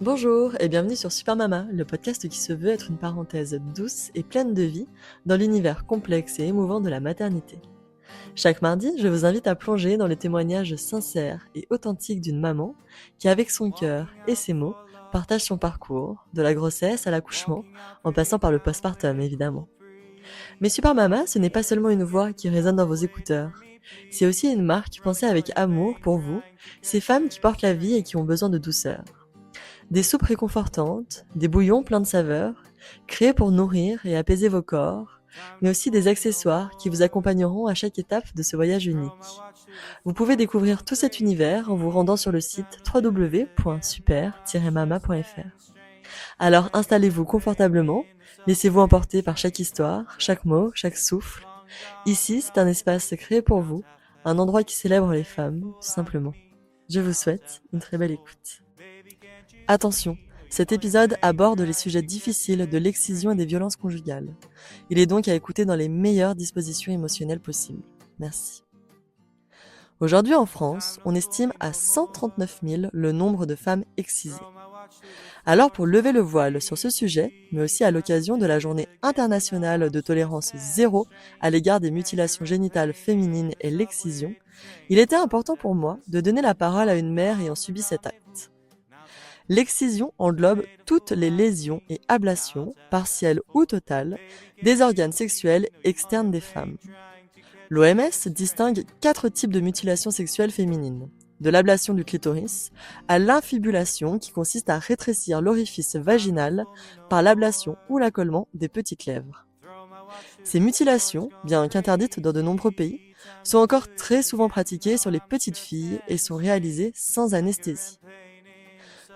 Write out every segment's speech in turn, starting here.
Bonjour et bienvenue sur Super Mama, le podcast qui se veut être une parenthèse douce et pleine de vie dans l'univers complexe et émouvant de la maternité. Chaque mardi, je vous invite à plonger dans les témoignages sincères et authentiques d'une maman qui, avec son cœur et ses mots, partage son parcours, de la grossesse à l'accouchement, en passant par le postpartum évidemment. Mais Super Mama, ce n'est pas seulement une voix qui résonne dans vos écouteurs. C'est aussi une marque pensée avec amour pour vous, ces femmes qui portent la vie et qui ont besoin de douceur. Des soupes réconfortantes, des bouillons pleins de saveurs, créés pour nourrir et apaiser vos corps, mais aussi des accessoires qui vous accompagneront à chaque étape de ce voyage unique. Vous pouvez découvrir tout cet univers en vous rendant sur le site www.super-mama.fr. Alors installez-vous confortablement, laissez-vous emporter par chaque histoire, chaque mot, chaque souffle. Ici, c'est un espace créé pour vous, un endroit qui célèbre les femmes, tout simplement. Je vous souhaite une très belle écoute. Attention, cet épisode aborde les sujets difficiles de l'excision et des violences conjugales. Il est donc à écouter dans les meilleures dispositions émotionnelles possibles. Merci. Aujourd'hui en France, on estime à 139 000 le nombre de femmes excisées. Alors pour lever le voile sur ce sujet, mais aussi à l'occasion de la journée internationale de tolérance zéro à l'égard des mutilations génitales féminines et l'excision, il était important pour moi de donner la parole à une mère ayant subi cet acte. L'excision englobe toutes les lésions et ablations, partielles ou totales, des organes sexuels externes des femmes. L'OMS distingue 4 types de mutilations sexuelles féminines, de l'ablation du clitoris à l'infibulation qui consiste à rétrécir l'orifice vaginal par l'ablation ou l'accollement des petites lèvres. Ces mutilations, bien qu'interdites dans de nombreux pays, sont encore très souvent pratiquées sur les petites filles et sont réalisées sans anesthésie.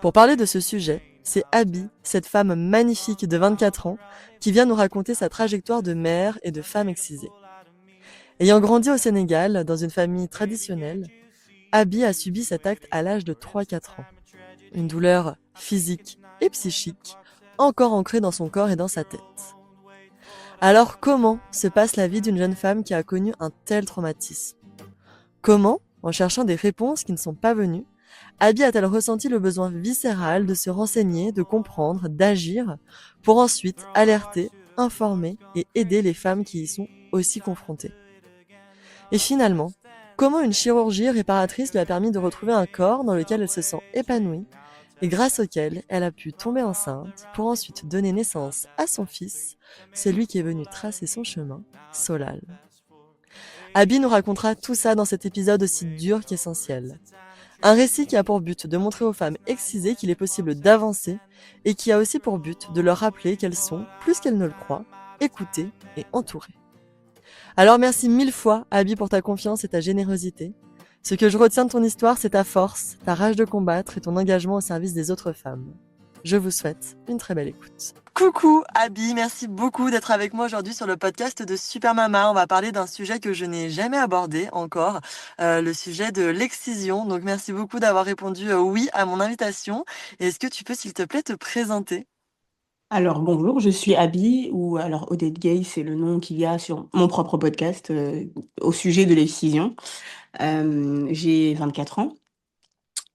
Pour parler de ce sujet, c'est Abby, cette femme magnifique de 24 ans, qui vient nous raconter sa trajectoire de mère et de femme excisée. Ayant grandi au Sénégal, dans une famille traditionnelle, Abby a subi cet acte à l'âge de 3-4 ans. Une douleur physique et psychique, encore ancrée dans son corps et dans sa tête. Alors comment se passe la vie d'une jeune femme qui a connu un tel traumatisme ? Comment, en cherchant des réponses qui ne sont pas venues, Abby a-t-elle ressenti le besoin viscéral de se renseigner, de comprendre, d'agir, pour ensuite alerter, informer et aider les femmes qui y sont aussi confrontées ? Et finalement, comment une chirurgie réparatrice lui a permis de retrouver un corps dans lequel elle se sent épanouie et grâce auquel elle a pu tomber enceinte pour ensuite donner naissance à son fils, celui qui est venu tracer son chemin, Solal. Abby nous racontera tout ça dans cet épisode aussi dur qu'essentiel. Un récit qui a pour but de montrer aux femmes excisées qu'il est possible d'avancer et qui a aussi pour but de leur rappeler qu'elles sont, plus qu'elles ne le croient, écoutées et entourées. Alors merci 1000 fois, Abby, pour ta confiance et ta générosité. Ce que je retiens de ton histoire, c'est ta force, ta rage de combattre et ton engagement au service des autres femmes. Je vous souhaite une très belle écoute. Coucou Abby, merci beaucoup d'être avec moi aujourd'hui sur le podcast de Super Mama. On va parler d'un sujet que je n'ai jamais abordé encore, le sujet de l'excision. Donc merci beaucoup d'avoir répondu oui à mon invitation. Est-ce que tu peux s'il te plaît te présenter ? Alors bonjour, je suis Abby, ou alors Odette Gay, c'est le nom qu'il y a sur mon propre podcast au sujet de l'excision. J'ai 24 ans,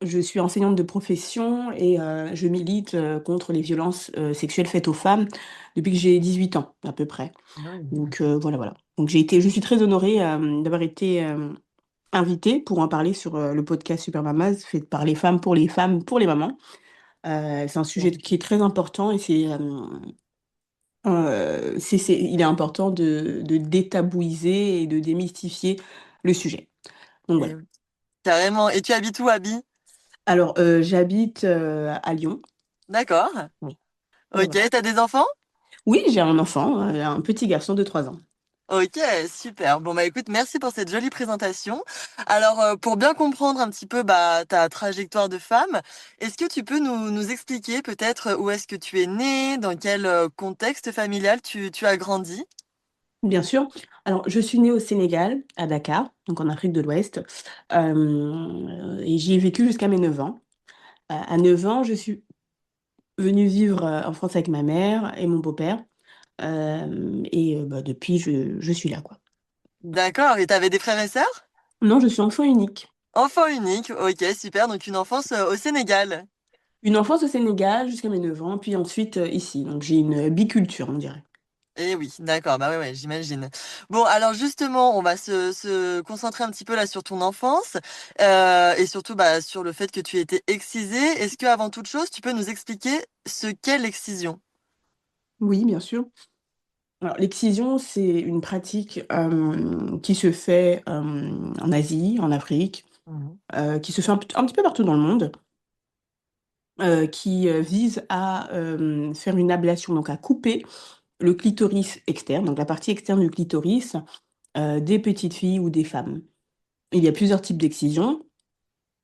je suis enseignante de profession et je milite contre les violences sexuelles faites aux femmes depuis que j'ai 18 ans à peu près. Donc voilà. Donc je suis très honorée d'avoir été invitée pour en parler sur le podcast Super Mamas, fait par les femmes, pour les mamans. C'est un sujet qui est très important et il est important de détabouiser et de démystifier le sujet. Donc Et voilà. carrément. Et tu habites où, Abby ? Alors, j'habite à Lyon. D'accord. Oui. Voilà, Ok, voilà. t'as des enfants ? Oui, j'ai un enfant, un petit garçon de 3 ans. Ok, super. Bon bah écoute, merci pour cette jolie présentation. Alors pour bien comprendre un petit peu ta trajectoire de femme, est-ce que tu peux nous expliquer peut-être où est-ce que tu es née, dans quel contexte familial tu as grandi? Bien sûr. Alors, je suis née au Sénégal, à Dakar, donc en Afrique de l'Ouest, et j'y ai vécu jusqu'à mes 9 ans. À 9 ans, je suis venue vivre en France avec ma mère et mon beau-père, et depuis, je suis là, quoi. D'accord, et t'avais des frères et sœurs? Non, je suis enfant unique. Enfant unique, ok, super, donc une enfance au Sénégal. Une enfance au Sénégal jusqu'à mes 9 ans, puis ensuite ici. Donc j'ai une biculture, on dirait. Eh oui, d'accord, bah ouais, ouais, j'imagine. Bon, alors justement, on va se concentrer un petit peu là sur ton enfance et surtout bah, sur le fait que tu étais excisée. Est-ce que avant toute chose, tu peux nous expliquer ce qu'est l'excision? Oui, bien sûr. Alors, l'excision, c'est une pratique qui se fait en Asie, en Afrique, Mhm. qui se fait un petit peu partout dans le monde, qui vise à faire une ablation, donc à couper le clitoris externe, donc la partie externe du clitoris, des petites filles ou des femmes. Il y a plusieurs types d'excision.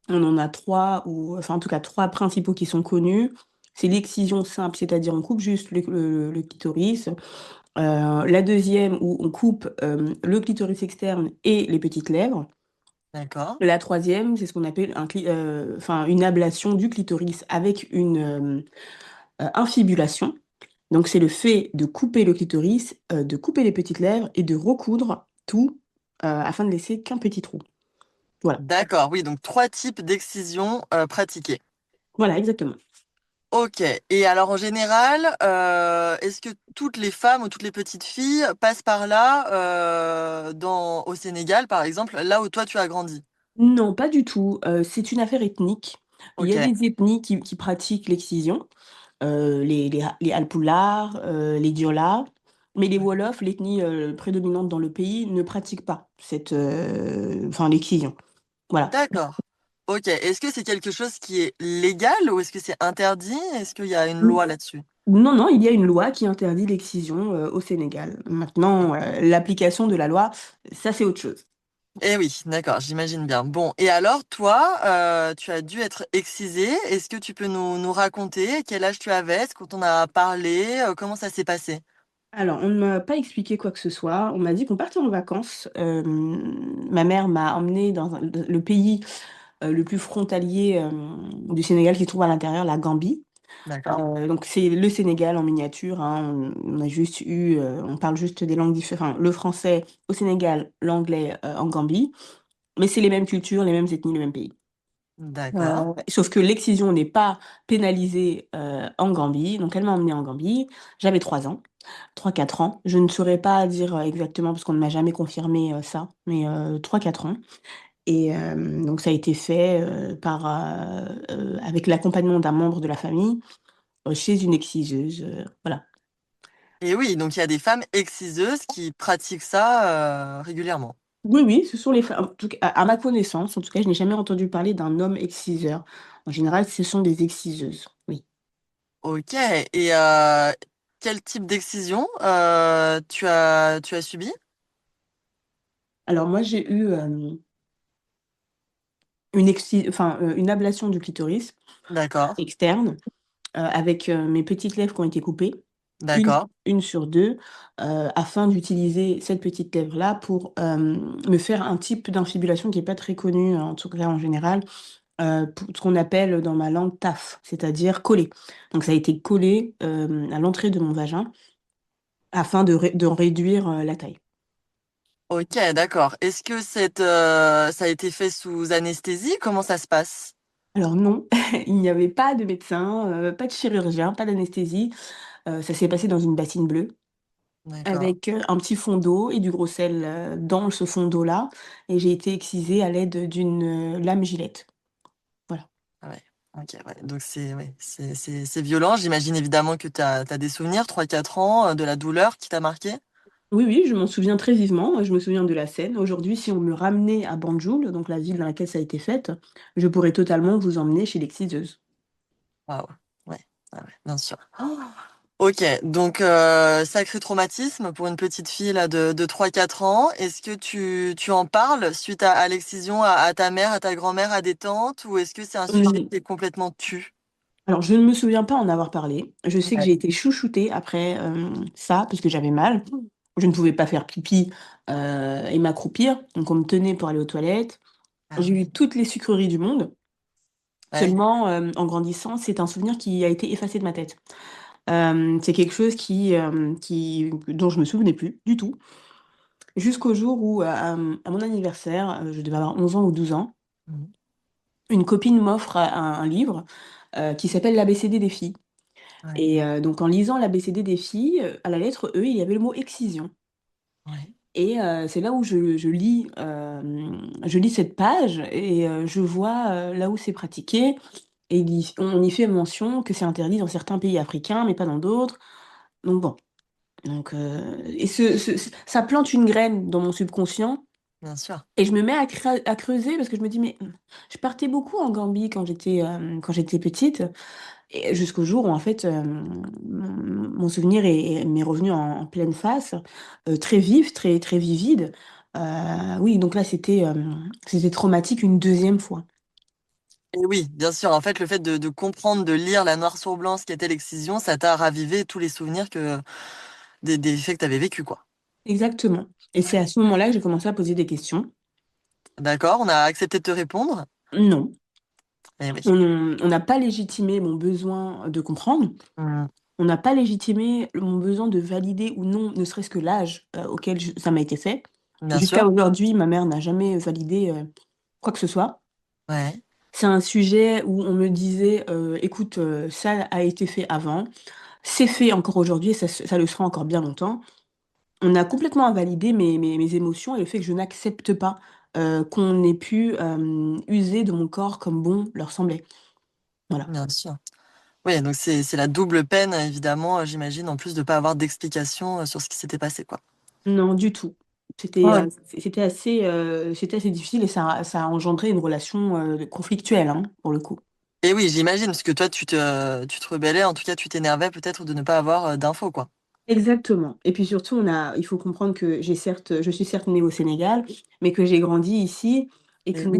On en a trois, ou enfin en tout cas trois principaux qui sont connus. C'est l'excision simple, c'est-à-dire on coupe juste le clitoris. La deuxième où on coupe le clitoris externe et les petites lèvres. D'accord. La troisième, c'est ce qu'on appelle enfin, une ablation du clitoris avec une infibulation. Donc c'est le fait de couper le clitoris, de couper les petites lèvres et de recoudre tout afin de laisser qu'un petit trou. Voilà. D'accord, oui, donc trois types d'excision pratiquées. Voilà, exactement. Ok, et alors en général, est-ce que toutes les femmes ou toutes les petites filles passent par là au Sénégal, par exemple, là où toi tu as grandi? Non, pas du tout. C'est une affaire ethnique. Il y Ok, a des ethnies qui pratiquent l'excision, les Halpulaar, les Diola, mais les Wolofs, l'ethnie prédominante dans le pays, ne pratiquent pas enfin, l'excision. Voilà. d'accord. Ok, est-ce que c'est quelque chose qui est légal ou est-ce que c'est interdit? Est-ce qu'il y a une Mm. loi là-dessus? Non, non, il y a une loi qui interdit l'excision au Sénégal. Maintenant, l'application de la loi, ça c'est autre chose. Eh oui, d'accord, j'imagine bien. Bon, et alors toi, tu as dû être excisé. Est-ce que tu peux nous raconter quel âge tu avais, ce qu'on a parlé, comment ça s'est passé? Alors, on ne m'a pas expliqué quoi que ce soit. On m'a dit qu'on partait en vacances. Ma mère m'a emmenée dans le pays le plus frontalier du Sénégal qui se trouve à l'intérieur, la Gambie. D'accord. Donc c'est le Sénégal en miniature, hein. On a juste on parle juste des langues différentes, enfin, le français au Sénégal, l'anglais en Gambie, mais c'est les mêmes cultures, les mêmes ethnies, le même pays. D'accord. Sauf que l'excision n'est pas pénalisée en Gambie, donc elle m'a emmenée en Gambie. J'avais 3 ans, 3 4 ans. Je ne saurais pas dire exactement parce qu'on ne m'a jamais confirmé ça, mais 3 4 ans. Et donc ça a été fait avec l'accompagnement d'un membre de la famille chez une exciseuse, voilà. Et oui, donc il y a des femmes exciseuses qui pratiquent ça régulièrement. Oui, oui, ce sont les femmes, en tout cas, à ma connaissance, en tout cas, je n'ai jamais entendu parler d'un homme exciseur. En général, ce sont des exciseuses, oui. Ok. Et quel type d'excision tu as subi? Alors moi, j'ai eu une ablation du clitoris D'accord. externe avec mes petites lèvres qui ont été coupées, une, D'accord. une sur deux, afin d'utiliser cette petite lèvre-là pour me faire un type d'infibulation qui n'est pas très connu, en tout cas en général, pour ce qu'on appelle dans ma langue taf, c'est-à-dire coller. Donc ça a été collé à l'entrée de mon vagin afin d'en réduire la taille. Ok, d'accord. Est-ce que ça a été fait sous anesthésie? Comment ça se passe? Alors non, il n'y avait pas de médecin, pas de chirurgien, pas d'anesthésie. Ça s'est passé dans une bassine bleue D'accord. avec un petit fond d'eau et du gros sel dans ce fond d'eau-là. Et j'ai été excisée à l'aide d'une lame Gillette. Voilà. Ah ouais. Ok, ouais. Donc c'est ouais, c'est violent. J'imagine évidemment que tu as des souvenirs, 3 4 ans, de la douleur qui t'a marqué. Oui, oui, je m'en souviens très vivement. Je me souviens de la scène. Aujourd'hui, si on me ramenait à Banjul, donc la ville dans laquelle ça a été fait, je pourrais totalement vous emmener chez l'exciseuse. Waouh. Ouais. Ah ouais, bien sûr. Oh. Ok, donc sacré traumatisme pour une petite fille là, de 3 4 ans. Est-ce que tu en parles suite à l'excision à ta mère, à ta grand-mère, à des tantes, ou est-ce que c'est un sujet Hum, qui est complètement tu? Alors, je ne me souviens pas en avoir parlé. Je sais que Ouais. j'ai été chouchoutée après ça, parce que j'avais mal. Je ne pouvais pas faire pipi et m'accroupir, donc on me tenait pour aller aux toilettes. Ah J'ai oui. eu toutes les sucreries du monde. Ouais. Seulement, en grandissant, c'est un souvenir qui a été effacé de ma tête. C'est quelque chose dont je me souvenais plus du tout. Jusqu'au jour où, à mon anniversaire, je devais avoir 11 ans ou 12 ans, Mhm. une copine m'offre un livre qui s'appelle l'ABCD des filles. Ouais. Et donc en lisant l'ABCD des filles, à la lettre E, il y avait le mot excision. Ouais. Et c'est là où je lis cette page et je vois là où c'est pratiqué. Et on y fait mention que c'est interdit dans certains pays africains, mais pas dans d'autres. Donc bon. Donc, et ça plante une graine dans mon subconscient. Bien sûr. Et je me mets à creuser parce que je me dis, mais je partais beaucoup en Gambie quand j'étais petite. Et jusqu'au jour où, en fait, mon souvenir m'est revenu en pleine face, très vif, très, très vivide. Oui, donc là, c'était traumatique une deuxième fois. Et oui, bien sûr. En fait, le fait de comprendre, de lire la noir sur blanc ce qu'était l'excision, ça t'a ravivé tous les souvenirs des faits que tu avais vécus, quoi. Exactement. Et c'est à ce moment-là que j'ai commencé à poser des questions. D'accord, on a accepté de te répondre. Non, Eh oui. on n'a pas légitimé mon besoin de comprendre. Mm. On n'a pas légitimé mon besoin de valider ou non, ne serait-ce que l'âge auquel ça m'a été fait. Bien Jusqu'à sûr. aujourd'hui, ma mère n'a jamais validé quoi que ce soit. Ouais. C'est un sujet où on me disait, écoute, ça a été fait avant, c'est fait encore aujourd'hui et ça le sera encore bien longtemps. On a complètement invalidé mes émotions et le fait que je n'accepte pas qu'on ait pu user de mon corps comme bon leur semblait. Voilà. Bien sûr. Oui, donc c'est la double peine, évidemment, j'imagine, en plus de pas avoir d'explication sur ce qui s'était passé, quoi. Non, du tout. Ouais. C'était assez difficile et ça a engendré une relation conflictuelle, hein, pour le coup. Et oui, j'imagine, parce que toi, tu te rebellais, en tout cas, tu t'énervais peut-être de ne pas avoir d'infos, quoi. Exactement. Et puis surtout, il faut comprendre que je suis certes née au Sénégal, mais que j'ai grandi ici et Et que oui. nous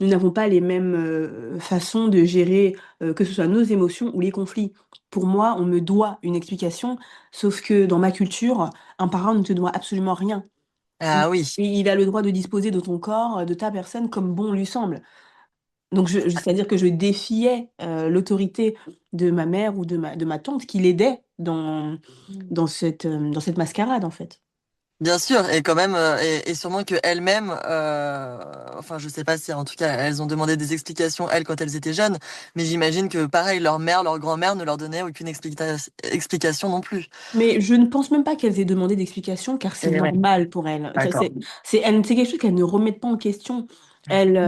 n'avons pas les mêmes façons de gérer, que ce soit nos émotions ou les conflits. Pour moi, on me doit une explication, sauf que dans ma culture, un parent ne te doit absolument rien. Il, Ah oui, il a le droit de disposer de ton corps, de ta personne comme bon lui semble. Donc, c'est-à-dire que je défiais l'autorité de ma mère ou de ma tante qui l'aidait dans cette mascarade, en fait. bien sûr, et quand même, et sûrement que elles-mêmes, enfin, je sais pas si, en tout cas, elles ont demandé des explications, elles, quand elles étaient jeunes, mais j'imagine que, pareil, leur mère, leur grand-mère ne leur donnait aucune explication non plus. Mais je ne pense même pas qu'elles aient demandé d'explication, car c'est Et ouais, normal pour elles. d'accord. C'est quelque chose qu'elles ne remettent pas en question. Elles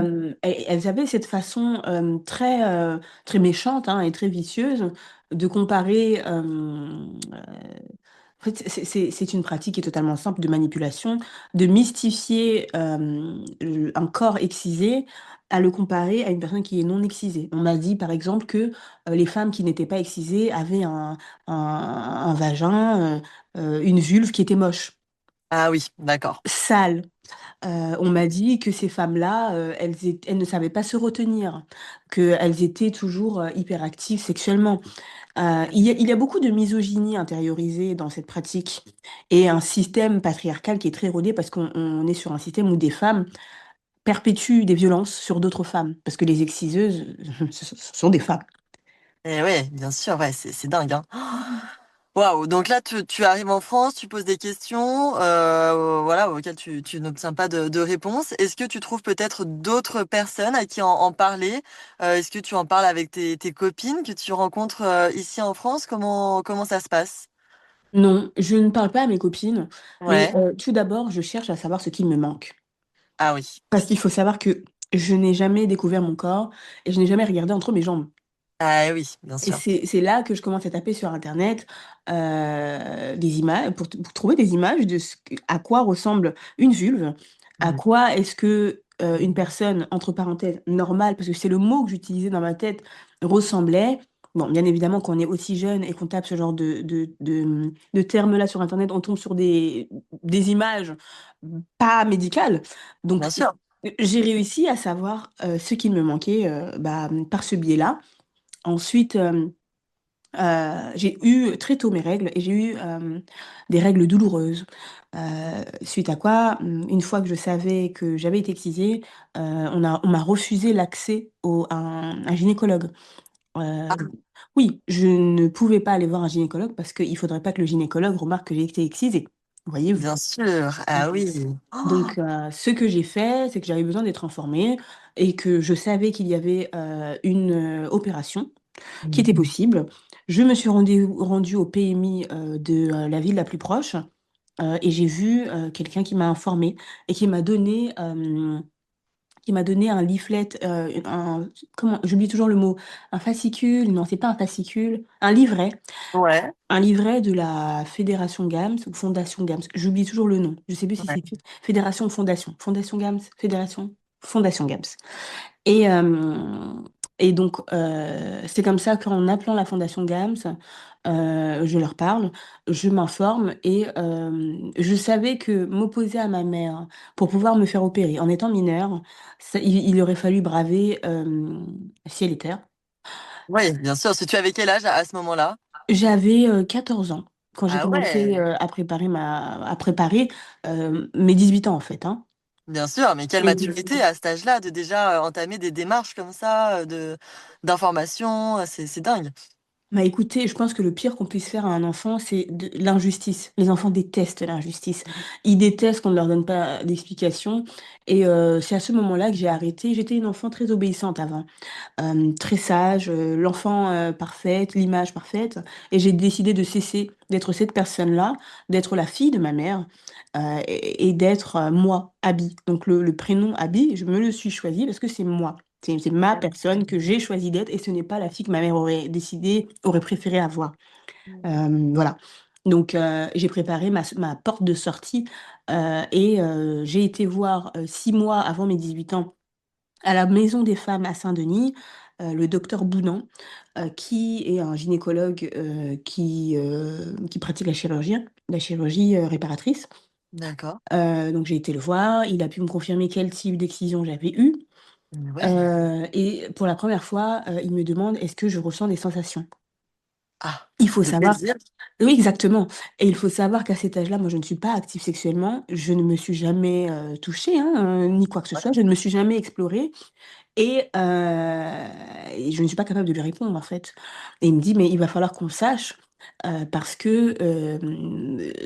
avaient cette façon très méchante hein, et très vicieuse de comparer. En fait, c'est une pratique qui est totalement simple de manipulation, de mystifier un corps excisé à le comparer à une personne qui est non excisée. On m'a dit, par exemple, que les femmes qui n'étaient pas excisées avaient un vagin, une vulve qui était moche, Ah oui, d'accord. sale. On m'a dit que ces femmes-là, elles ne savaient pas se retenir, qu'elles étaient toujours hyperactives sexuellement. Il y a beaucoup de misogynie intériorisée dans cette pratique et un système patriarcal qui est très rodé parce qu'on est sur un système où des femmes perpétuent des violences sur d'autres femmes parce que les exciseuses, ce sont des femmes. Et ouais, bien sûr, ouais, c'est dingue, hein. Waouh, donc là, tu arrives en France, tu poses des questions, voilà, auxquelles tu n'obtiens pas de réponse. Est-ce que tu trouves peut-être d'autres personnes à qui en parler? Est-ce que tu en parles avec tes copines que tu rencontres ici en France? Comment ça se passe? Non, je ne parle pas à mes copines, mais Ouais. tout d'abord, je cherche à savoir ce qui me manque. Ah oui. Parce qu'il faut savoir que je n'ai jamais découvert mon corps et je n'ai jamais regardé entre mes jambes. Ah oui, bien Et sûr. c'est là que je commence à taper sur Internet des images, pour trouver des images à quoi ressemble une vulve, à Mm. quoi est-ce que une personne, entre parenthèses, normale, parce que c'est le mot que j'utilisais dans ma tête, ressemblait. Bon, bien évidemment, quand on est aussi jeune et qu'on tape ce genre de termes-là sur Internet, on tombe sur des images pas médicales. Bien Donc, sûr. j'ai réussi à savoir ce qu'il me manquait par ce biais-là. Ensuite, j'ai eu très tôt mes règles et j'ai eu des règles douloureuses. Suite à quoi, une fois que je savais que j'avais été excisée, on m'a refusé l'accès à un gynécologue. Euh, Ah, oui, je ne pouvais pas aller voir un gynécologue parce qu'il ne faudrait pas que le gynécologue remarque que j'ai été excisée. voyez-vous. Bien sûr. Ah oui. Oh. Donc, ce que j'ai fait, c'est que j'avais besoin d'être informée et que je savais qu'il y avait une opération qui était Mhm. possible. Je me suis rendue au PMI de la ville la plus proche et j'ai vu quelqu'un qui m'a informée et qui m'a donné un leaflet, comment, j'oublie toujours le mot, un fascicule, non, c'est pas un fascicule, Ouais, un livret de la Fédération GAMS ou Fondation GAMS. J'oublie toujours le nom. Je sais plus si ouais. c'est Fédération ou Fondation. Fondation GAMS, Fédération, Fondation GAMS. Et, euh, et donc, c'est comme ça qu'en appelant la Fondation GAMS, je leur parle, je m'informe et je savais que m'opposer à ma mère pour pouvoir me faire opérer en étant mineure, il aurait fallu braver ciel et terre. Oui, bien sûr. Si tu avais quel âge à ce moment-là? J'avais 14 ans quand j'ai Ah commencé ouais, à préparer mes 18 ans en fait, hein. bien sûr. Mais quelle Et maturité à cet âge-là de déjà entamer des démarches comme ça, d'information. C'est dingue. bah écoutez, je pense que le pire qu'on puisse faire à un enfant, c'est de l'injustice. Les enfants détestent l'injustice. Ils détestent qu'on ne leur donne pas d'explication. Et c'est à ce moment-là que j'ai arrêté. J'étais une enfant très obéissante avant. Très sage, l'enfant parfaite, l'image parfaite. Et j'ai décidé de cesser d'être cette personne-là, d'être la fille de ma mère et d'être moi, Abby. Donc le prénom Abby, je me le suis choisi parce que c'est moi. C'est ma personne que j'ai choisi d'être et ce n'est pas la fille que ma mère aurait décidé, aurait préféré avoir. Voilà. Donc j'ai préparé ma porte de sortie et j'ai été voir 6 mois avant mes 18 ans à la Maison des femmes à Saint-Denis, le docteur Bounan, qui est un gynécologue qui pratique la chirurgie réparatrice. D'accord. Donc j'ai été le voir, il a pu me confirmer quel type d'excision j'avais eu. Ouais. Et pour la première fois, il me demande est-ce que je ressens des sensations. Ah, Il faut de savoir, plaisir. oui exactement, et il faut savoir qu'à cet âge-là, moi je ne suis pas active sexuellement, je ne me suis jamais touchée, hein, ni quoi que ce Ouais. soit, je ne me suis jamais explorée. Et je ne suis pas capable de lui répondre, en fait. Et il me dit, mais il va falloir qu'on sache, parce que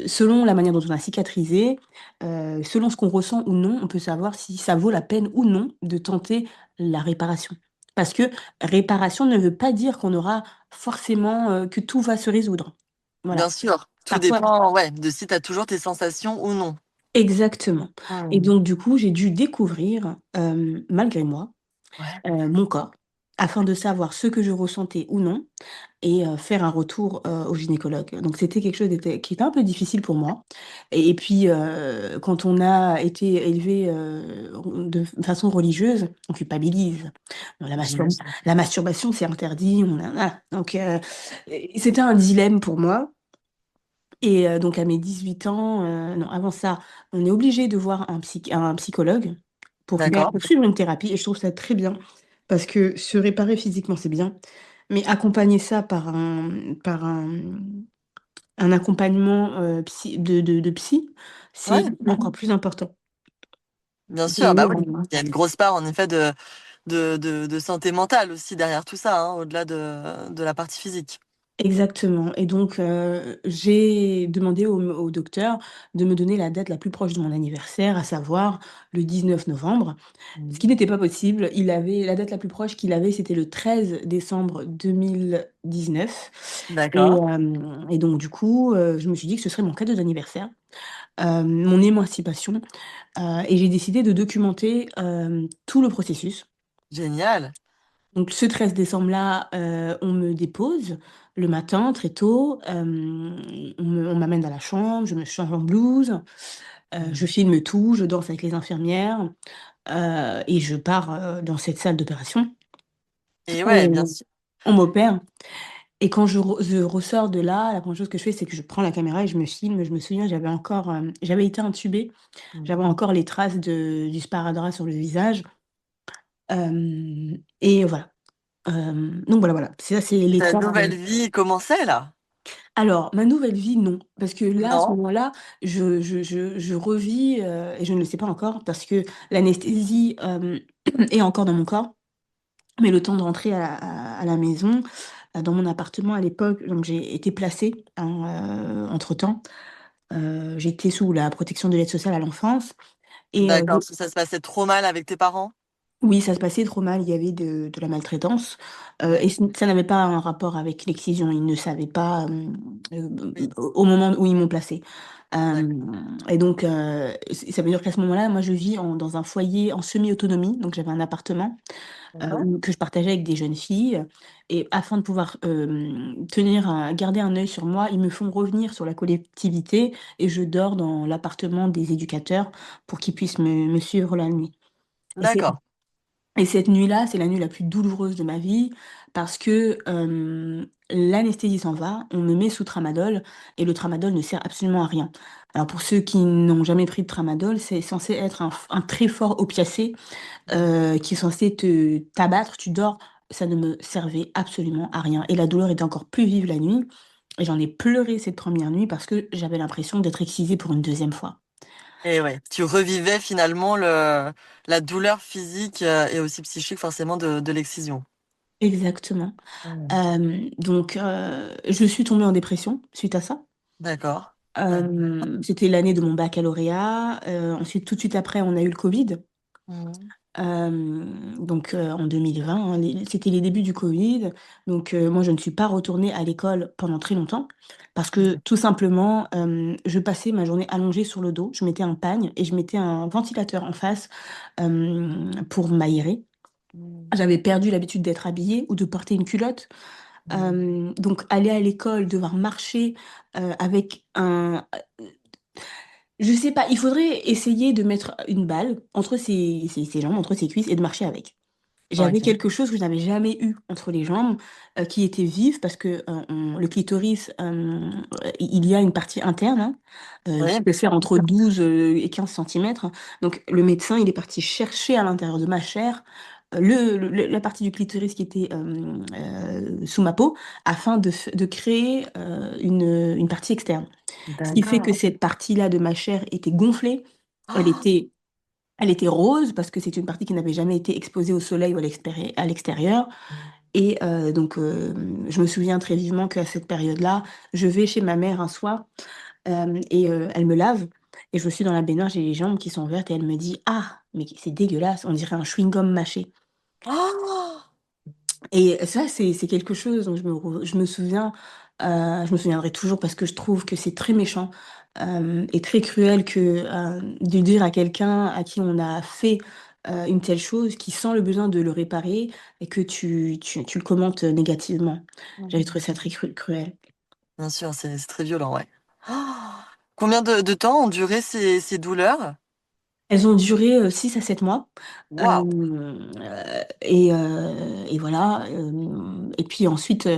selon la manière dont on a cicatrisé, selon ce qu'on ressent ou non, on peut savoir si ça vaut la peine ou non de tenter la réparation. Parce que réparation ne veut pas dire qu'on aura forcément, que tout va se résoudre. Bien Voilà. sûr. Tout Parfois, dépend, ouais, de si tu as toujours tes sensations ou non. exactement. Et Hmm. donc, du coup, j'ai dû découvrir, malgré moi, Ouais. mon corps, afin de savoir ce que je ressentais ou non, et faire un retour au gynécologue. Donc c'était quelque chose qui était un peu difficile pour moi. Et puis, quand on a été élevé de façon religieuse, on culpabilise. J'imagine. La masturbation, c'est interdit. Donc, c'était un dilemme pour moi. Et donc, à mes 18 ans, non, avant ça, on est obligé de voir un psychologue D'accord. pour suivre une thérapie. Et je trouve ça très bien parce que se réparer physiquement, c'est bien. Mais accompagner ça par un accompagnement de psy, c'est Ouais, encore plus important. bien Et, sûr. Bah oui. Il y a une grosse part, en effet, de santé mentale aussi derrière tout ça, hein, au-delà de la partie physique. exactement. Et donc, j'ai demandé au docteur de me donner la date la plus proche de mon anniversaire, à savoir le 19 novembre. Ce qui Mhm. n'était pas possible. La date la plus proche qu'il avait, c'était le 13 décembre 2019. D'accord. Et donc, du coup, je me suis dit que ce serait mon cadeau d'anniversaire, mon émancipation. Et j'ai décidé de documenter tout le processus. Génial. Donc, ce 13 décembre-là, on me dépose le matin, très tôt. On m'amène dans la chambre, je me change en blouse, je Mhm. filme tout, je danse avec les infirmières et je pars dans cette salle d'opération. Et ouais, bien On, sûr. on m'opère. Et quand je ressors de là, la première chose que je fais, c'est que je prends la caméra et je me filme. Je me souviens, j'avais été intubée, j'avais Mhm. encore les traces du sparadrap sur le visage. Et voilà. Donc voilà, voilà. Ça, c'est Ta l'étape. nouvelle vie commençait là? Alors, ma nouvelle vie, non. Parce que là, à ce Non. moment-là, je revis, et je ne le sais pas encore, parce que l'anesthésie est encore dans mon corps. Mais le temps de rentrer à la maison, dans mon appartement à l'époque, donc j'ai été placée hein, entre-temps. J'étais sous la protection de l'aide sociale à l'enfance. Et D'accord, parce que ça se passait trop mal avec tes parents? oui, ça se passait trop mal, il y avait de la maltraitance. Et Ouais, ça n'avait pas un rapport avec l'excision, ils ne savaient pas oui, au moment où ils m'ont placée. Euh, d'accord. et donc, ça veut dire qu'à ce moment-là, moi, je vis dans un foyer en semi-autonomie, donc j'avais un appartement D'accord. que je partageais avec des jeunes filles. Et afin de pouvoir garder un œil sur moi, ils me font revenir sur la collectivité et je dors dans l'appartement des éducateurs pour qu'ils puissent me suivre la nuit. Et c'est D'accord. et cette nuit-là, c'est la nuit la plus douloureuse de ma vie parce que l'anesthésie s'en va, on me met sous tramadol et le tramadol ne sert absolument à rien. Alors pour ceux qui n'ont jamais pris de tramadol, c'est censé être un très fort opiacé qui est censé te t'abattre, tu dors. Ça ne me servait absolument à rien. Et la douleur était encore plus vive la nuit. Et j'en ai pleuré cette première nuit parce que j'avais l'impression d'être excisée pour une deuxième fois. Et ouais, tu revivais finalement la douleur physique et aussi psychique forcément de l'excision. Exactement. Mm. Donc, je suis tombée en dépression suite à ça. D'accord. Ouais. C'était l'année de mon baccalauréat. Ensuite, tout de suite après, on a eu le Covid. Mhm. Donc, en 2020, hein, c'était les débuts du Covid. Donc, moi, je ne suis pas retournée à l'école pendant très longtemps parce que tout simplement, je passais ma journée allongée sur le dos. Je mettais un pagne et je mettais un ventilateur en face pour m'aérer. Mhm. J'avais perdu l'habitude d'être habillée ou de porter une culotte. Donc, aller à l'école, devoir marcher avec un... Je sais pas, il faudrait essayer de mettre une balle entre ses jambes, entre ses cuisses et de marcher avec. J'avais Ok. quelque chose que je n'avais jamais eu entre les jambes, qui était vif parce que le clitoris, il y a une partie interne hein, qui Oui, peut faire entre 12 et 15 centimètres. Donc le médecin, il est parti chercher à l'intérieur de ma chair la partie du clitoris qui était sous ma peau afin de créer une partie externe. Ce qui fait que d'accord. cette partie-là de ma chair était gonflée. Elle Ah, était elle était rose parce que c'est une partie qui n'avait jamais été exposée au soleil ou à l'extérieur. Et donc, je me souviens très vivement qu'à cette période-là, je vais chez ma mère un soir et elle me lave. Et je suis dans la baignoire, j'ai les jambes qui sont vertes et elle me dit, ah, mais c'est dégueulasse, on dirait un chewing-gum mâché. ah, Et ça, c'est quelque chose dont je me souviens, je me souviendrai toujours parce que je trouve que c'est très méchant et très cruel que de dire à quelqu'un à qui on a fait une telle chose, qui sent le besoin de le réparer et que tu le commentes négativement. J'avais trouvé ça très cruel. bien sûr, c'est très violent, ouais. Ah, combien de temps ont duré ces douleurs? Elles ont duré 6 à 7 mois. Waouh. Et voilà. Et puis ensuite,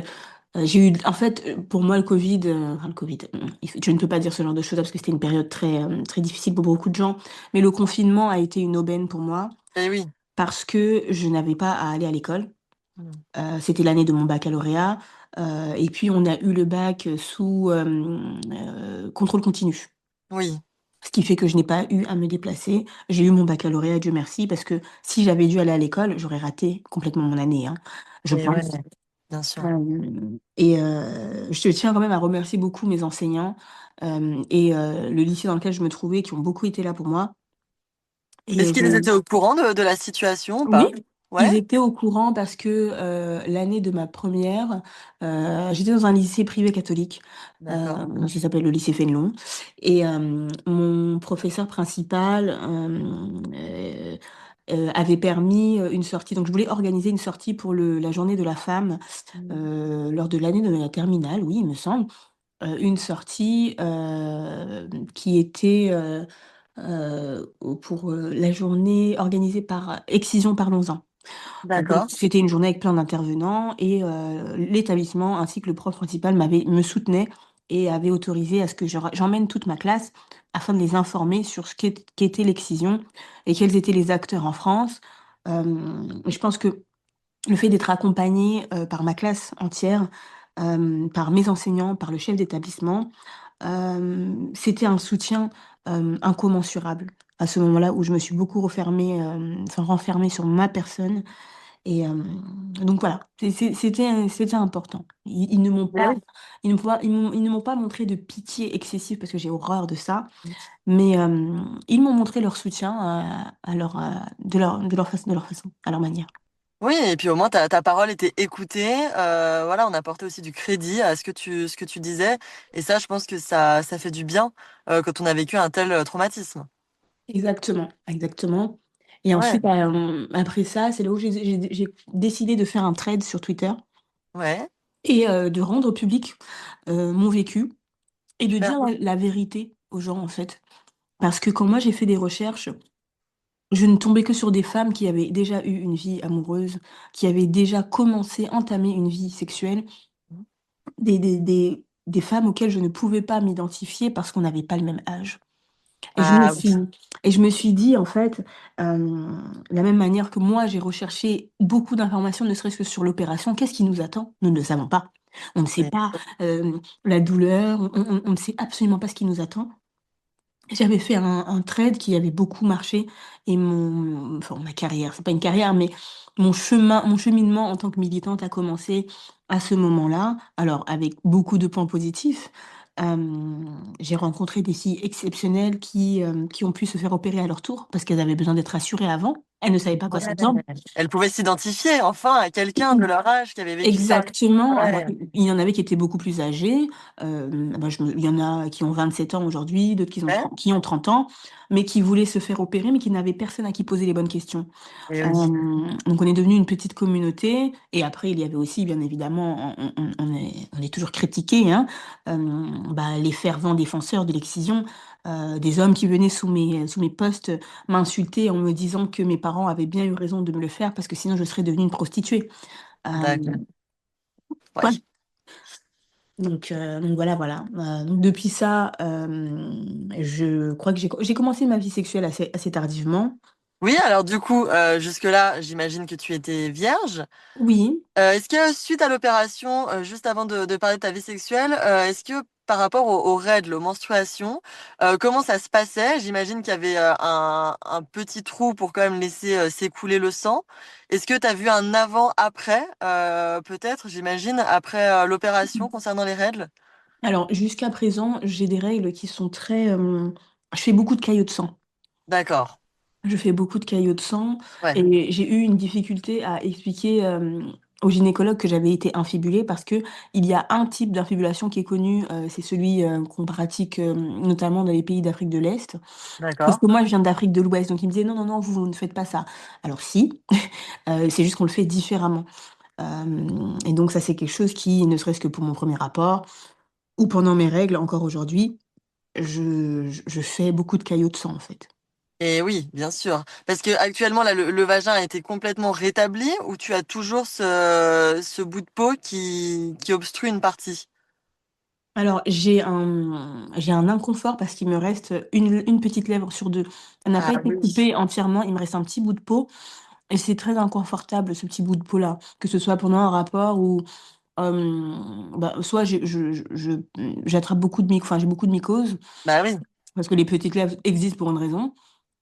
j'ai eu, en fait, pour moi, le Covid, je ne peux pas dire ce genre de choses parce que c'était une période très difficile pour beaucoup de gens, mais le confinement a été une aubaine pour moi Eh oui. parce que je n'avais pas à aller à l'école. Mm. C'était l'année de mon baccalauréat, et puis on a eu le bac sous contrôle continu. Oui. Ce qui fait que je n'ai pas eu à me déplacer. J'ai eu mon baccalauréat, Dieu merci, parce que si j'avais dû aller à l'école, j'aurais raté complètement mon année, hein, je Et ouais, pense. bien sûr. Et je tiens quand même à remercier beaucoup mes enseignants et le lycée dans lequel je me trouvais, qui ont beaucoup été là pour moi. Et Est-ce qu'ils étaient au courant de la situation ou pas? oui, ils Ouais? étaient au courant parce que l'année de ma première, j'étais dans un lycée privé catholique, D'accord. ça s'appelle le lycée Fénelon, et mon professeur principal avait permis une sortie. Donc je voulais organiser une sortie pour la journée de la femme Mm. lors de l'année de la terminale, oui, il me semble. Une sortie qui était pour la journée organisée par Excision Parlons-en. Donc, D'accord. c'était une journée avec plein d'intervenants et l'établissement ainsi que le prof principal me soutenait et avait autorisé à ce que j'emmène toute ma classe afin de les informer sur qu'était l'excision et quels étaient les acteurs en France. Je pense que le fait d'être accompagnée par ma classe entière, par mes enseignants, par le chef d'établissement, c'était un soutien incommensurable à ce moment-là où je me suis beaucoup renfermée sur ma personne Et donc voilà, c'était important. Ils ne m'ont Eh pas, oui. ils ne m'ont pas montré de pitié excessive parce que j'ai horreur de ça, mais ils m'ont montré leur soutien à leur, de leur façon, à leur manière. Oui, et puis au moins ta parole était écoutée. Voilà, on apportait aussi du crédit à ce que tu disais. Et ça, je pense que ça fait du bien quand on a vécu un tel traumatisme. Exactement, exactement. Et Ouais, ensuite, après ça, c'est là où j'ai décidé de faire un thread sur Twitter ouais, et de rendre public mon vécu et de super. dire la vérité aux gens, en fait. Parce que quand moi j'ai fait des recherches, je ne tombais que sur des femmes qui avaient déjà eu une vie amoureuse, qui avaient déjà commencé, entamé une vie sexuelle, des femmes auxquelles je ne pouvais pas m'identifier parce qu'on n'avait pas le même âge. Et je me Ah oui, suis, et je me suis dit, en fait, la même manière que moi, j'ai recherché beaucoup d'informations, ne serait-ce que sur l'opération, qu'est-ce qui nous attend? Nous ne le savons pas. On ne sait oui, pas la douleur, on ne sait absolument pas ce qui nous attend. J'avais fait un trade qui avait beaucoup marché et enfin, ma carrière, c'est pas une carrière, mais mon cheminement en tant que militante a commencé à ce moment-là. Alors, avec beaucoup de points positifs, j'ai rencontré des filles exceptionnelles qui ont pu se faire opérer à leur tour parce qu'elles avaient besoin d'être rassurées avant. Elles ne savaient pas à quoi ouais. s'attendre. Elle pouvait s'identifier enfin à quelqu'un de leur âge qui avait vécu ça. Exactement. Alors, Ouais, il y en avait qui étaient beaucoup plus âgés. Il y en a qui ont 27 ans aujourd'hui, d'autres ouais. qui ont 30 ans, mais qui voulaient se faire opérer, mais qui n'avaient personne à qui poser les bonnes questions. Et Euh, oui, donc, on est devenu une petite communauté. Et après, il y avait aussi, bien évidemment, on est toujours critiqué, hein, les fervents défenseurs de l'excision. Des hommes qui venaient sous mes posts m'insulter en me disant que mes parents avaient bien eu raison de me le faire parce que sinon je serais devenue une prostituée. d'accord. Euh, Ouais. ouais. Donc voilà, voilà. Donc depuis ça, je crois que j'ai commencé ma vie sexuelle assez tardivement. Oui, alors du coup, jusque-là, j'imagine que tu étais vierge. Oui. Est-ce que suite à l'opération, juste avant de parler de ta vie sexuelle, est-ce que par rapport aux règles, aux menstruations, comment ça se passait? J'imagine qu'il y avait un petit trou pour quand même laisser s'écouler le sang. Est-ce que tu as vu un avant-après, peut-être, j'imagine, après l'opération concernant les règles? Alors jusqu'à présent, j'ai des règles qui sont très... je fais beaucoup de caillots de sang. D'accord. Je fais beaucoup de caillots de sang Ouais, et j'ai eu une difficulté à expliquer au gynécologue que j'avais été infibulée parce que il y a un type d'infibulation qui est connu, c'est celui qu'on pratique notamment dans les pays d'Afrique de l'Est. Parce d'accord. que moi, je viens d'Afrique de l'Ouest, donc il me disait non, non, non, vous ne faites pas ça. Alors si, c'est juste qu'on le fait différemment. Et donc ça, c'est quelque chose qui, ne serait-ce que pour mon premier rapport ou pendant mes règles, encore aujourd'hui, je fais beaucoup de caillots de sang en fait. Et oui, bien sûr. Parce que actuellement, là, le vagin a été complètement rétabli ou tu as toujours ce bout de peau qui obstrue une partie? Alors, j'ai un inconfort parce qu'il me reste une petite lèvre sur deux. Elle n'a pas Ah été oui. coupée entièrement, il me reste un petit bout de peau et c'est très inconfortable ce petit bout de peau-là, que ce soit pendant un rapport ou soit j'attrape beaucoup de enfin, j'ai beaucoup de mycoses Bah oui. parce que les petites lèvres existent pour une raison,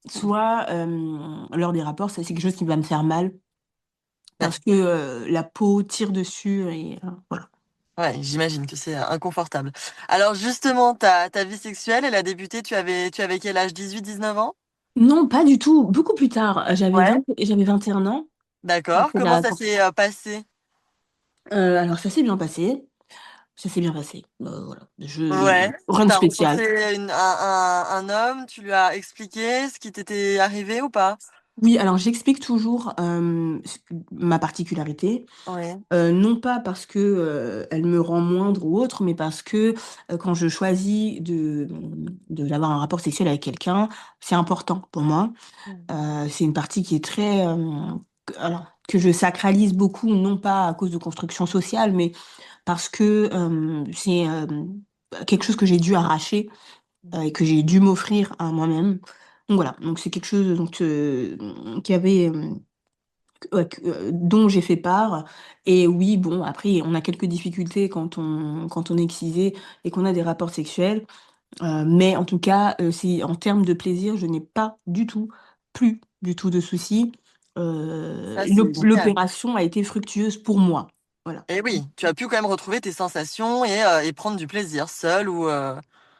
soit lors des rapports, ça c'est quelque chose qui va me faire mal Ouais, parce que la peau tire dessus et voilà. ouais, j'imagine que c'est inconfortable. Alors justement, ta vie sexuelle, elle a débuté, tu avais quel âge? 18, 19 ans? Non, pas du tout, beaucoup plus tard. Ouais. J'avais 21 ans. D'accord. Après Comment la- ça s'est passé? alors ça s'est bien passé. Ça s'est bien passé. Voilà. Ouais. Rien de T'as spécial. rencontré un homme, tu lui as expliqué ce qui t'était arrivé ou pas? Oui, alors j'explique toujours ma particularité. Oui. Non pas parce que elle me rend moindre ou autre, mais parce que quand je choisis d'avoir un rapport sexuel avec quelqu'un, c'est important pour moi. C'est une partie qui est très alors que je sacralise beaucoup, non pas à cause de construction sociale, mais parce que c'est quelque chose que j'ai dû arracher et que j'ai dû m'offrir à moi-même. Donc voilà, donc c'est quelque chose qui avait dont j'ai fait part. Et oui, bon, après, on a quelques difficultés quand on est excisé et qu'on a des rapports sexuels. Mais en tout cas, c'est en termes de plaisir, je n'ai pas du tout, plus du tout de soucis. Ça, c'est génial. l'opération a été fructueuse pour moi. Voilà. Et oui, tu as pu quand même retrouver tes sensations et prendre du plaisir seul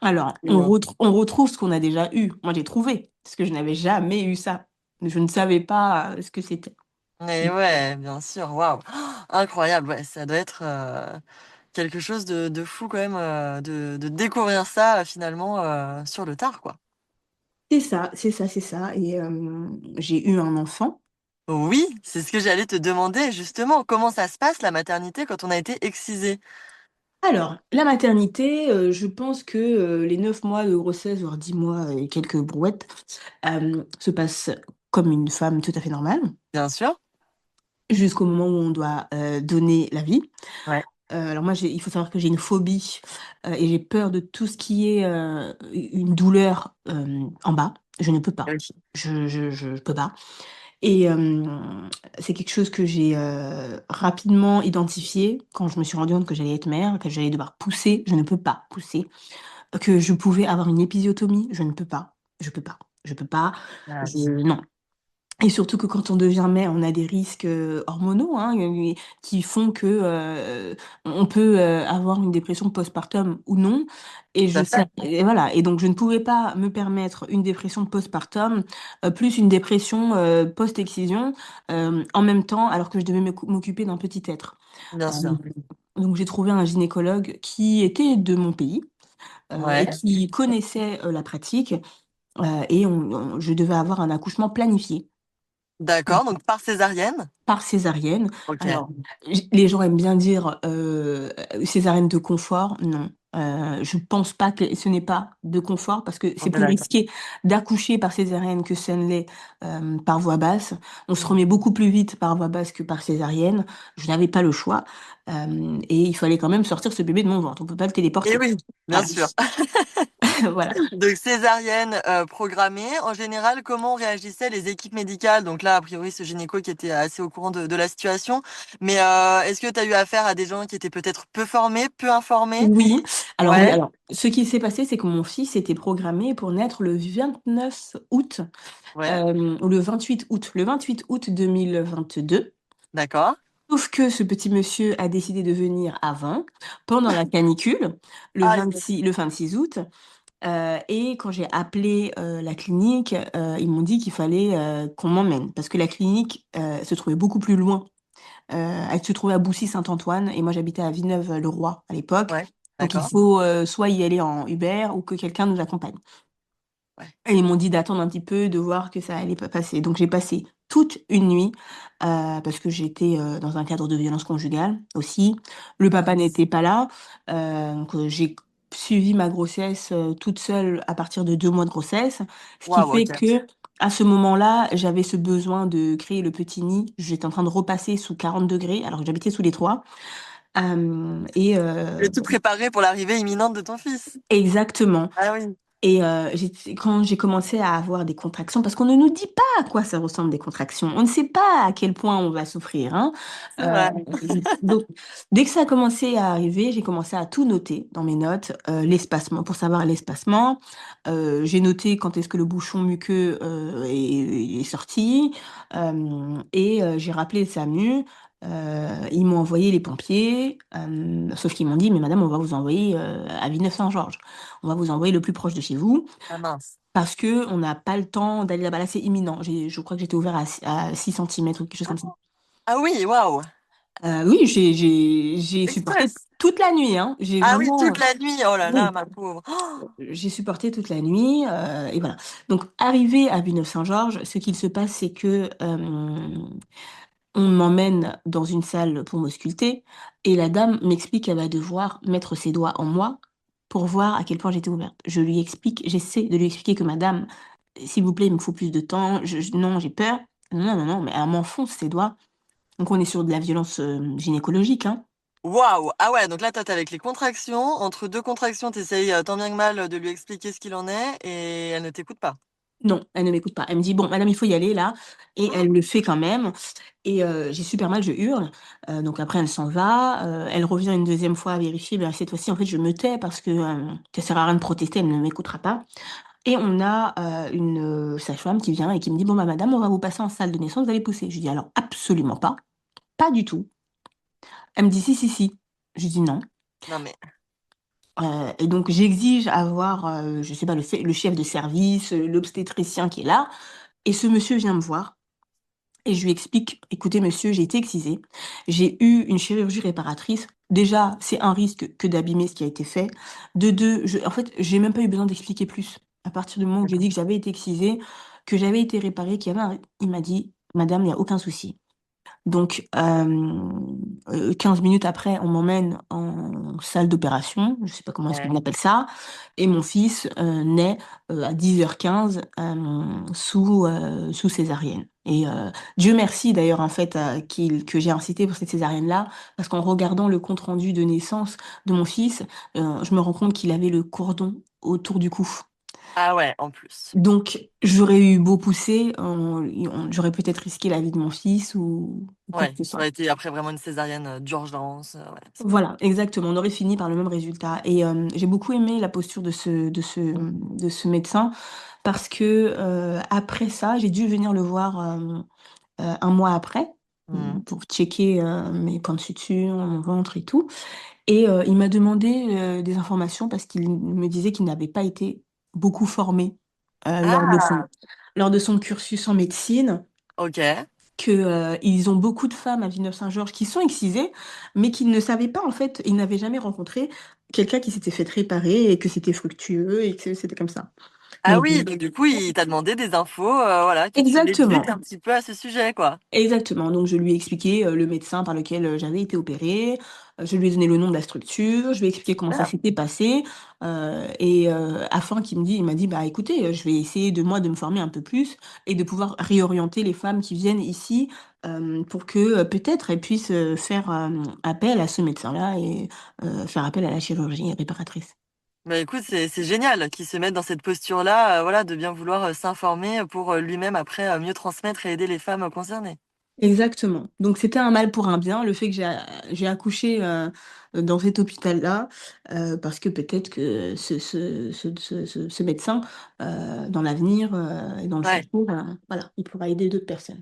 Alors, ou, euh, on retrouve ce qu'on a déjà eu. Moi, j'ai trouvé, parce que je n'avais jamais eu ça. Je ne savais pas ce que c'était. Mais ouais, bien sûr, waouh. Incroyable, ouais, ça doit être quelque chose de fou quand même de découvrir ça finalement sur le tard, quoi. C'est ça, c'est ça, c'est ça. Et j'ai eu un enfant. Oui, c'est ce que j'allais te demander justement. Comment ça se passe la maternité quand on a été excisé? Alors, la maternité, je pense que les 9 mois de grossesse, voire 10 mois et quelques brouettes, se passent comme une femme tout à fait normale, Bien sûr. jusqu'au moment où on doit donner la vie. Ouais. Alors moi, il faut savoir que j'ai une phobie et j'ai peur de tout ce qui est une douleur en bas. Je ne peux pas. Oui. Je peux pas. Et c'est quelque chose que j'ai rapidement identifié quand je me suis rendu compte que j'allais être mère, que j'allais devoir pousser. Je ne peux pas pousser. Que je pouvais avoir une épisiotomie. Je ne peux pas. Je peux pas. Je peux pas. Ah oui. Non. Et surtout que quand on devient mère, on a des risques, hormonaux, hein, qui font que, on peut, avoir une dépression postpartum ou non et Tout je à sais fait. et voilà et donc je ne pouvais pas me permettre une dépression postpartum, plus une dépression, post-excision, en même temps, alors que je devais m'occuper d'un petit être. Bien sûr. Hem, donc j'ai trouvé un gynécologue qui était de mon pays, et Ouais. qui connaissait, la pratique, et je devais avoir un accouchement planifié. D'accord, donc par césarienne? Par césarienne. Ok. Alors, les gens aiment bien dire, césarienne de confort. Non, je pense pas que ce n'est pas de confort parce que c'est On est plus d'accord. risqué d'accoucher par césarienne que ça ne l'est, par voie basse. On se Mm. remet beaucoup plus vite par voie basse que par césarienne. Je n'avais pas le choix, et il fallait quand même sortir ce bébé de mon ventre. On peut pas le Et téléporter. oui, bien Voilà. sûr. Voilà. Donc césarienne programmée. En général, comment réagissaient les équipes médicales? Donc là, a priori, ce gynéco qui était assez au courant de la situation. Mais est-ce que tu as eu affaire à des gens qui étaient peut-être peu formés, peu informés? Oui, alors oui, Ouais, alors ce qui s'est passé, c'est que mon fils était programmé pour naître le 29 août. ouais, Ou le 28 août 2022. d'accord. Sauf que ce petit monsieur a décidé de venir avant, pendant la canicule, Aïe, le 26 août, et quand j'ai appelé, la clinique, ils m'ont dit qu'il fallait, qu'on m'emmène parce que la clinique, se trouvait beaucoup plus loin. Elle se trouvait à Boussy-Saint-Antoine et moi j'habitais à Villeneuve-le-Roi à l'époque. ouais, Donc il d'accord. faut, soit y aller en Uber ou que quelqu'un nous accompagne. Ouais. Et ils m'ont dit d'attendre un petit peu, de voir que ça allait pas passer. Donc j'ai passé toute une nuit, parce que j'étais, dans un cadre de violence conjugale aussi. Le papa Mince. n'était pas là, donc j'ai suivi ma grossesse, toute seule à partir de 2 mois de grossesse. Ce qui Waouh, fait ok. qu'à ce moment-là, j'avais ce besoin de créer le petit nid. J'étais en train de repasser sous 40 degrés alors que j'habitais sous les toits. Hem et Tu es tout préparé pour l'arrivée imminente de ton fils. exactement. Ah oui, Et quand j'ai commencé à avoir des contractions parce qu'on ne nous dit pas à quoi ça ressemble des contractions. On ne sait pas à quel point on va souffrir, hein. c'est vrai. Donc dès que ça a commencé à arriver, j'ai commencé à tout noter dans mes notes, l'espacement pour savoir l'espacement. J'ai noté quand est-ce que le bouchon muqueux, est sorti, et j'ai rappelé le SAMU. Ils m'ont envoyé les pompiers, sauf qu'ils m'ont dit: «Mais madame, on va vous envoyer, à Villeneuve-Saint-Georges». On va vous envoyer le plus proche de chez vous Ah mince. parce qu'on n'a pas le temps d'aller là-bas. Là, c'est imminent. Je crois que j'étais ouvert à 6 centimètres ou quelque chose comme ça. Ah oui, waouh. Oui, j'ai supporté Express. toute la nuit, hein. J'ai Ah oui, vraiment toute la nuit. Oh là là, oui, ma pauvre. Oh, j'ai supporté toute la nuit, et voilà. Donc arrivé à Villeneuve-Saint-Georges, ce qu'il se passe, c'est que, on m'emmène dans une salle pour m'ausculter et la dame m'explique qu'elle va devoir mettre ses doigts en moi pour voir à quel point j'étais ouverte. J'essaie de lui expliquer que madame, s'il vous plaît, il me faut plus de temps, non, j'ai peur. Non, non, non, mais elle m'enfonce ses doigts. Donc on est sur de la violence, gynécologique, hein. waouh. Ah ouais, donc là, toi, t'es avec les contractions. Entre deux contractions, t'essayes tant bien que mal de lui expliquer ce qu'il en est et elle ne t'écoute pas. Non, elle ne m'écoute pas. Elle me dit: «Bon madame, il faut y aller là» et elle le fait quand même et j'ai super mal, je hurle. Donc après elle s'en va, elle revient une deuxième fois vérifier, ben cette fois-ci en fait je me tais parce que, ça sert à rien de protester, elle ne m'écoutera pas. Et on a une sage-femme qui vient et qui me dit, bon, bah, madame, on va vous passer en salle de naissance, vous allez pousser. Je lui dis, alors, absolument pas, pas du tout. Elle me dit, si, si, si. Je lui dis non. Non mais, Et donc, j'exige avoir, je sais pas, le chef de service, l'obstétricien qui est là. Et ce monsieur vient me voir. Et je lui explique, écoutez monsieur, j'ai été excisée, j'ai eu une chirurgie réparatrice. Déjà, c'est un risque que d'abîmer ce qui a été fait. De deux, en fait, j'ai même pas eu besoin d'expliquer plus. À partir du moment où j'ai dit que j'avais été excisée, que j'avais été réparée, il m'a dit, madame, il n'y a aucun souci. Donc, 15 minutes après, on m'emmène en salle d'opération, je sais pas comment est-ce ouais. qu'on appelle ça, et mon fils naît à 10h15 sous césarienne. Et Dieu merci d'ailleurs en fait que j'ai incité pour cette césarienne-là, parce qu'en regardant le compte-rendu de naissance de mon fils, je me rends compte qu'il avait le cordon autour du cou. Ah ouais, en plus. Donc, j'aurais eu beau pousser, j'aurais peut-être risqué la vie de mon fils ou quoi que Ouais, ce ça soit. aurait été après vraiment une césarienne d'urgence. Ouais, Voilà, exactement. On aurait fini par le même résultat. Et j'ai beaucoup aimé la posture de ce médecin parce que après ça, j'ai dû venir le voir un mois après Mhm. pour checker mes points de suture, mon ventre et tout. Et il m'a demandé des informations parce qu'il me disait qu'il n'avait pas été beaucoup formé euh, lors de son, Ah, lors de son cursus en médecine, ok. que, ils ont beaucoup de femmes à Villeneuve-Saint-Georges qui sont excisées, mais qu'ils ne savaient pas, en fait, ils n'avaient jamais rencontré quelqu'un qui s'était fait réparer et que c'était fructueux et que c'était comme ça. Ah Donc, oui, donc du coup, il t'a demandé des infos, voilà, que tu l'éduques exactement. un petit peu à ce sujet, quoi. Exactement. Donc, je lui ai expliqué le médecin par lequel j'avais été opérée. Je lui ai donné le nom de la structure. Je lui ai expliqué comment ça Super. s'était passé. Et afin il m'a dit, bah, écoutez, je vais essayer de moi de me former un peu plus et de pouvoir réorienter les femmes qui viennent ici pour que peut-être elles puissent faire appel à ce médecin-là et faire appel à la chirurgie réparatrice. Bah écoute, c'est génial qu'il se mette dans cette posture-là, voilà, de bien vouloir s'informer pour lui-même après mieux transmettre et aider les femmes concernées. Exactement. Donc c'était un mal pour un bien, le fait que j'ai accouché dans cet hôpital-là, parce que peut-être que ce médecin, dans l'avenir et dans le Ouais, futur, voilà, il pourra aider d'autres personnes.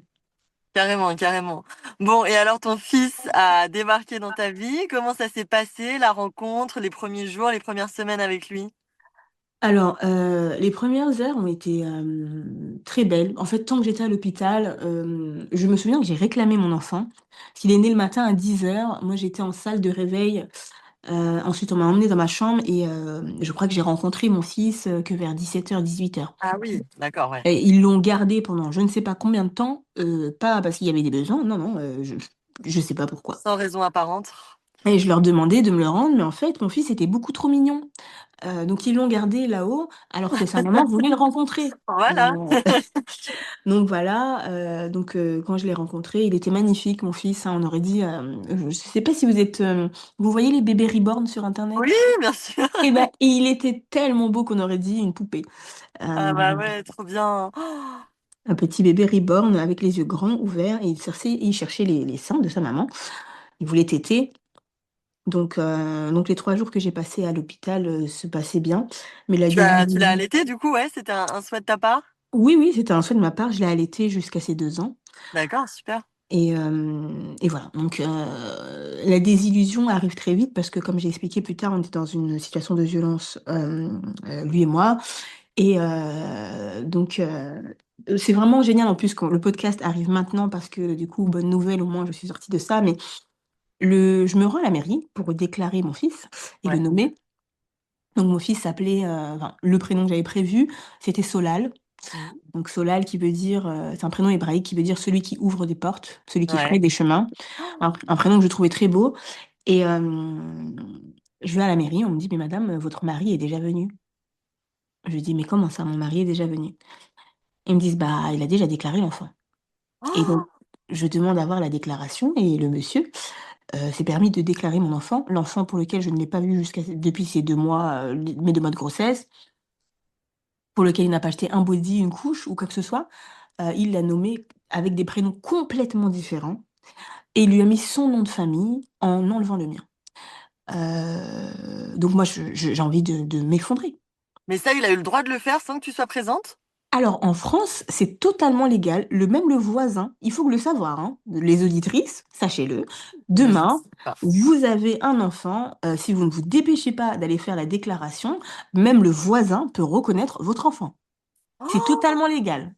carrément, carrément. Bon, et alors ton fils a débarqué dans ta vie, comment ça s'est passé, la rencontre, les premiers jours, les premières semaines avec lui? Alors, les premières heures ont été très belles. En fait, tant que j'étais à l'hôpital, je me souviens que j'ai réclamé mon enfant. Qu'il est né le matin à 10h. Moi, j'étais en salle de réveil. Ensuite, on m'a emmenée dans ma chambre et je crois que j'ai rencontré mon fils que vers 17h, 18h. Ah oui, d'accord, ouais. Et ils l'ont gardé pendant je ne sais pas combien de temps, pas parce qu'il y avait des besoins, non, non, je sais pas pourquoi. Sans raison apparente. Et je leur demandais de me le rendre, mais en fait, mon fils était beaucoup trop mignon. Donc ils l'ont gardé là-haut, alors que sa maman voulait le rencontrer. Voilà. Donc voilà, quand je l'ai rencontré, il était magnifique, mon fils, hein, on aurait dit, je ne sais pas si vous voyez les bébés reborn sur Oui, Internet? bien sûr. Eh ben, il était tellement beau qu'on aurait dit une poupée. Ah Euh, bah ouais, trop bien. Oh, un petit bébé reborn avec les yeux grands, ouverts, et il cherchait les seins de sa maman. Il voulait téter. Donc les 3 jours que j'ai passés à l'hôpital se passaient bien. Mais la tu l'as désillusion... allaité du coup, ouais, c'était un souhait de ta part? Oui, oui, c'était un souhait de ma part. Je l'ai allaité jusqu'à ses 2 ans. D'accord, super. Et voilà. Donc la désillusion arrive très vite parce que, comme j'ai expliqué plus tard, on était dans une situation de violence, lui et moi. Et c'est vraiment génial en plus quand le podcast arrive maintenant parce que du coup, bonne nouvelle, au moins je suis sortie de ça. Mais je me rends à la mairie pour déclarer mon fils et le Ouais. nommer. Donc mon fils s'appelait, enfin, le prénom que j'avais prévu, c'était Solal. Mhm. Donc Solal qui veut dire, c'est un prénom hébraïque qui veut dire celui qui ouvre des portes, celui qui fraye Ouais. des chemins. Un prénom que je trouvais très beau. Et je vais à la mairie, on me dit, mais madame, votre mari est déjà venu. Je lui dis, mais comment ça, mon mari est déjà venu? Ils me disent, bah, il a déjà déclaré l'enfant. Et donc, Oh, je demande à voir la déclaration et le monsieur s'est permis de déclarer mon enfant, l'enfant pour lequel je ne l'ai pas vu depuis ces 2 mois, mes 2 mois de grossesse, pour lequel il n'a pas acheté un body, une couche ou quoi que ce soit. Il l'a nommé avec des prénoms complètement différents et il lui a mis son nom de famille en enlevant le mien. Donc moi, j'ai envie de m'effondrer. Mais ça, il a eu le droit de le faire sans que tu sois présente? Alors, en France, c'est totalement légal. Même le voisin, il faut le savoir, hein, les auditrices, sachez-le. Mais je ne Demain, sais pas. vous avez un enfant, si vous ne vous dépêchez pas d'aller faire la déclaration, même le voisin peut reconnaître votre enfant. C'est Oh, totalement légal.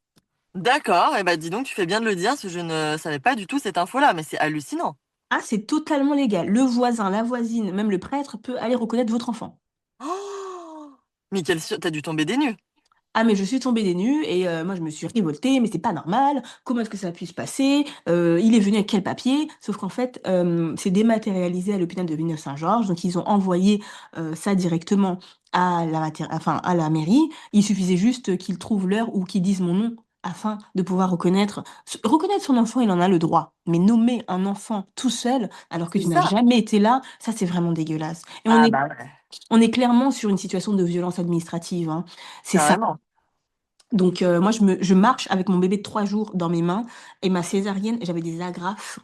d'accord, et bah dis donc, tu fais bien de le dire, parce que je ne savais pas du tout cette info-là, mais c'est hallucinant. Ah, c'est totalement légal. Le voisin, la voisine, même le prêtre peut aller reconnaître votre enfant. Oh, mais t'as dû tomber des nues. Ah mais je suis tombée des nues et moi je me suis révoltée, mais c'est pas normal, comment est-ce que ça a pu se passer? Il est venu avec quel papier? Sauf qu'en fait c'est dématérialisé à l'hôpital de Villeneuve-Saint-Georges, donc ils ont envoyé ça directement à enfin, à la mairie, il suffisait juste qu'ils trouvent l'heure ou qu'ils disent mon nom afin de pouvoir reconnaître son enfant, il en a le droit, mais nommer un enfant tout seul alors que C'est tu n'as ça. jamais été là, ça c'est vraiment dégueulasse. Et Ah bah ouais, on est clairement sur une situation de violence administrative, hein. C'est ça. carrément. Donc, moi, je marche avec mon bébé de 3 jours dans mes mains et ma césarienne, j'avais des agrafes.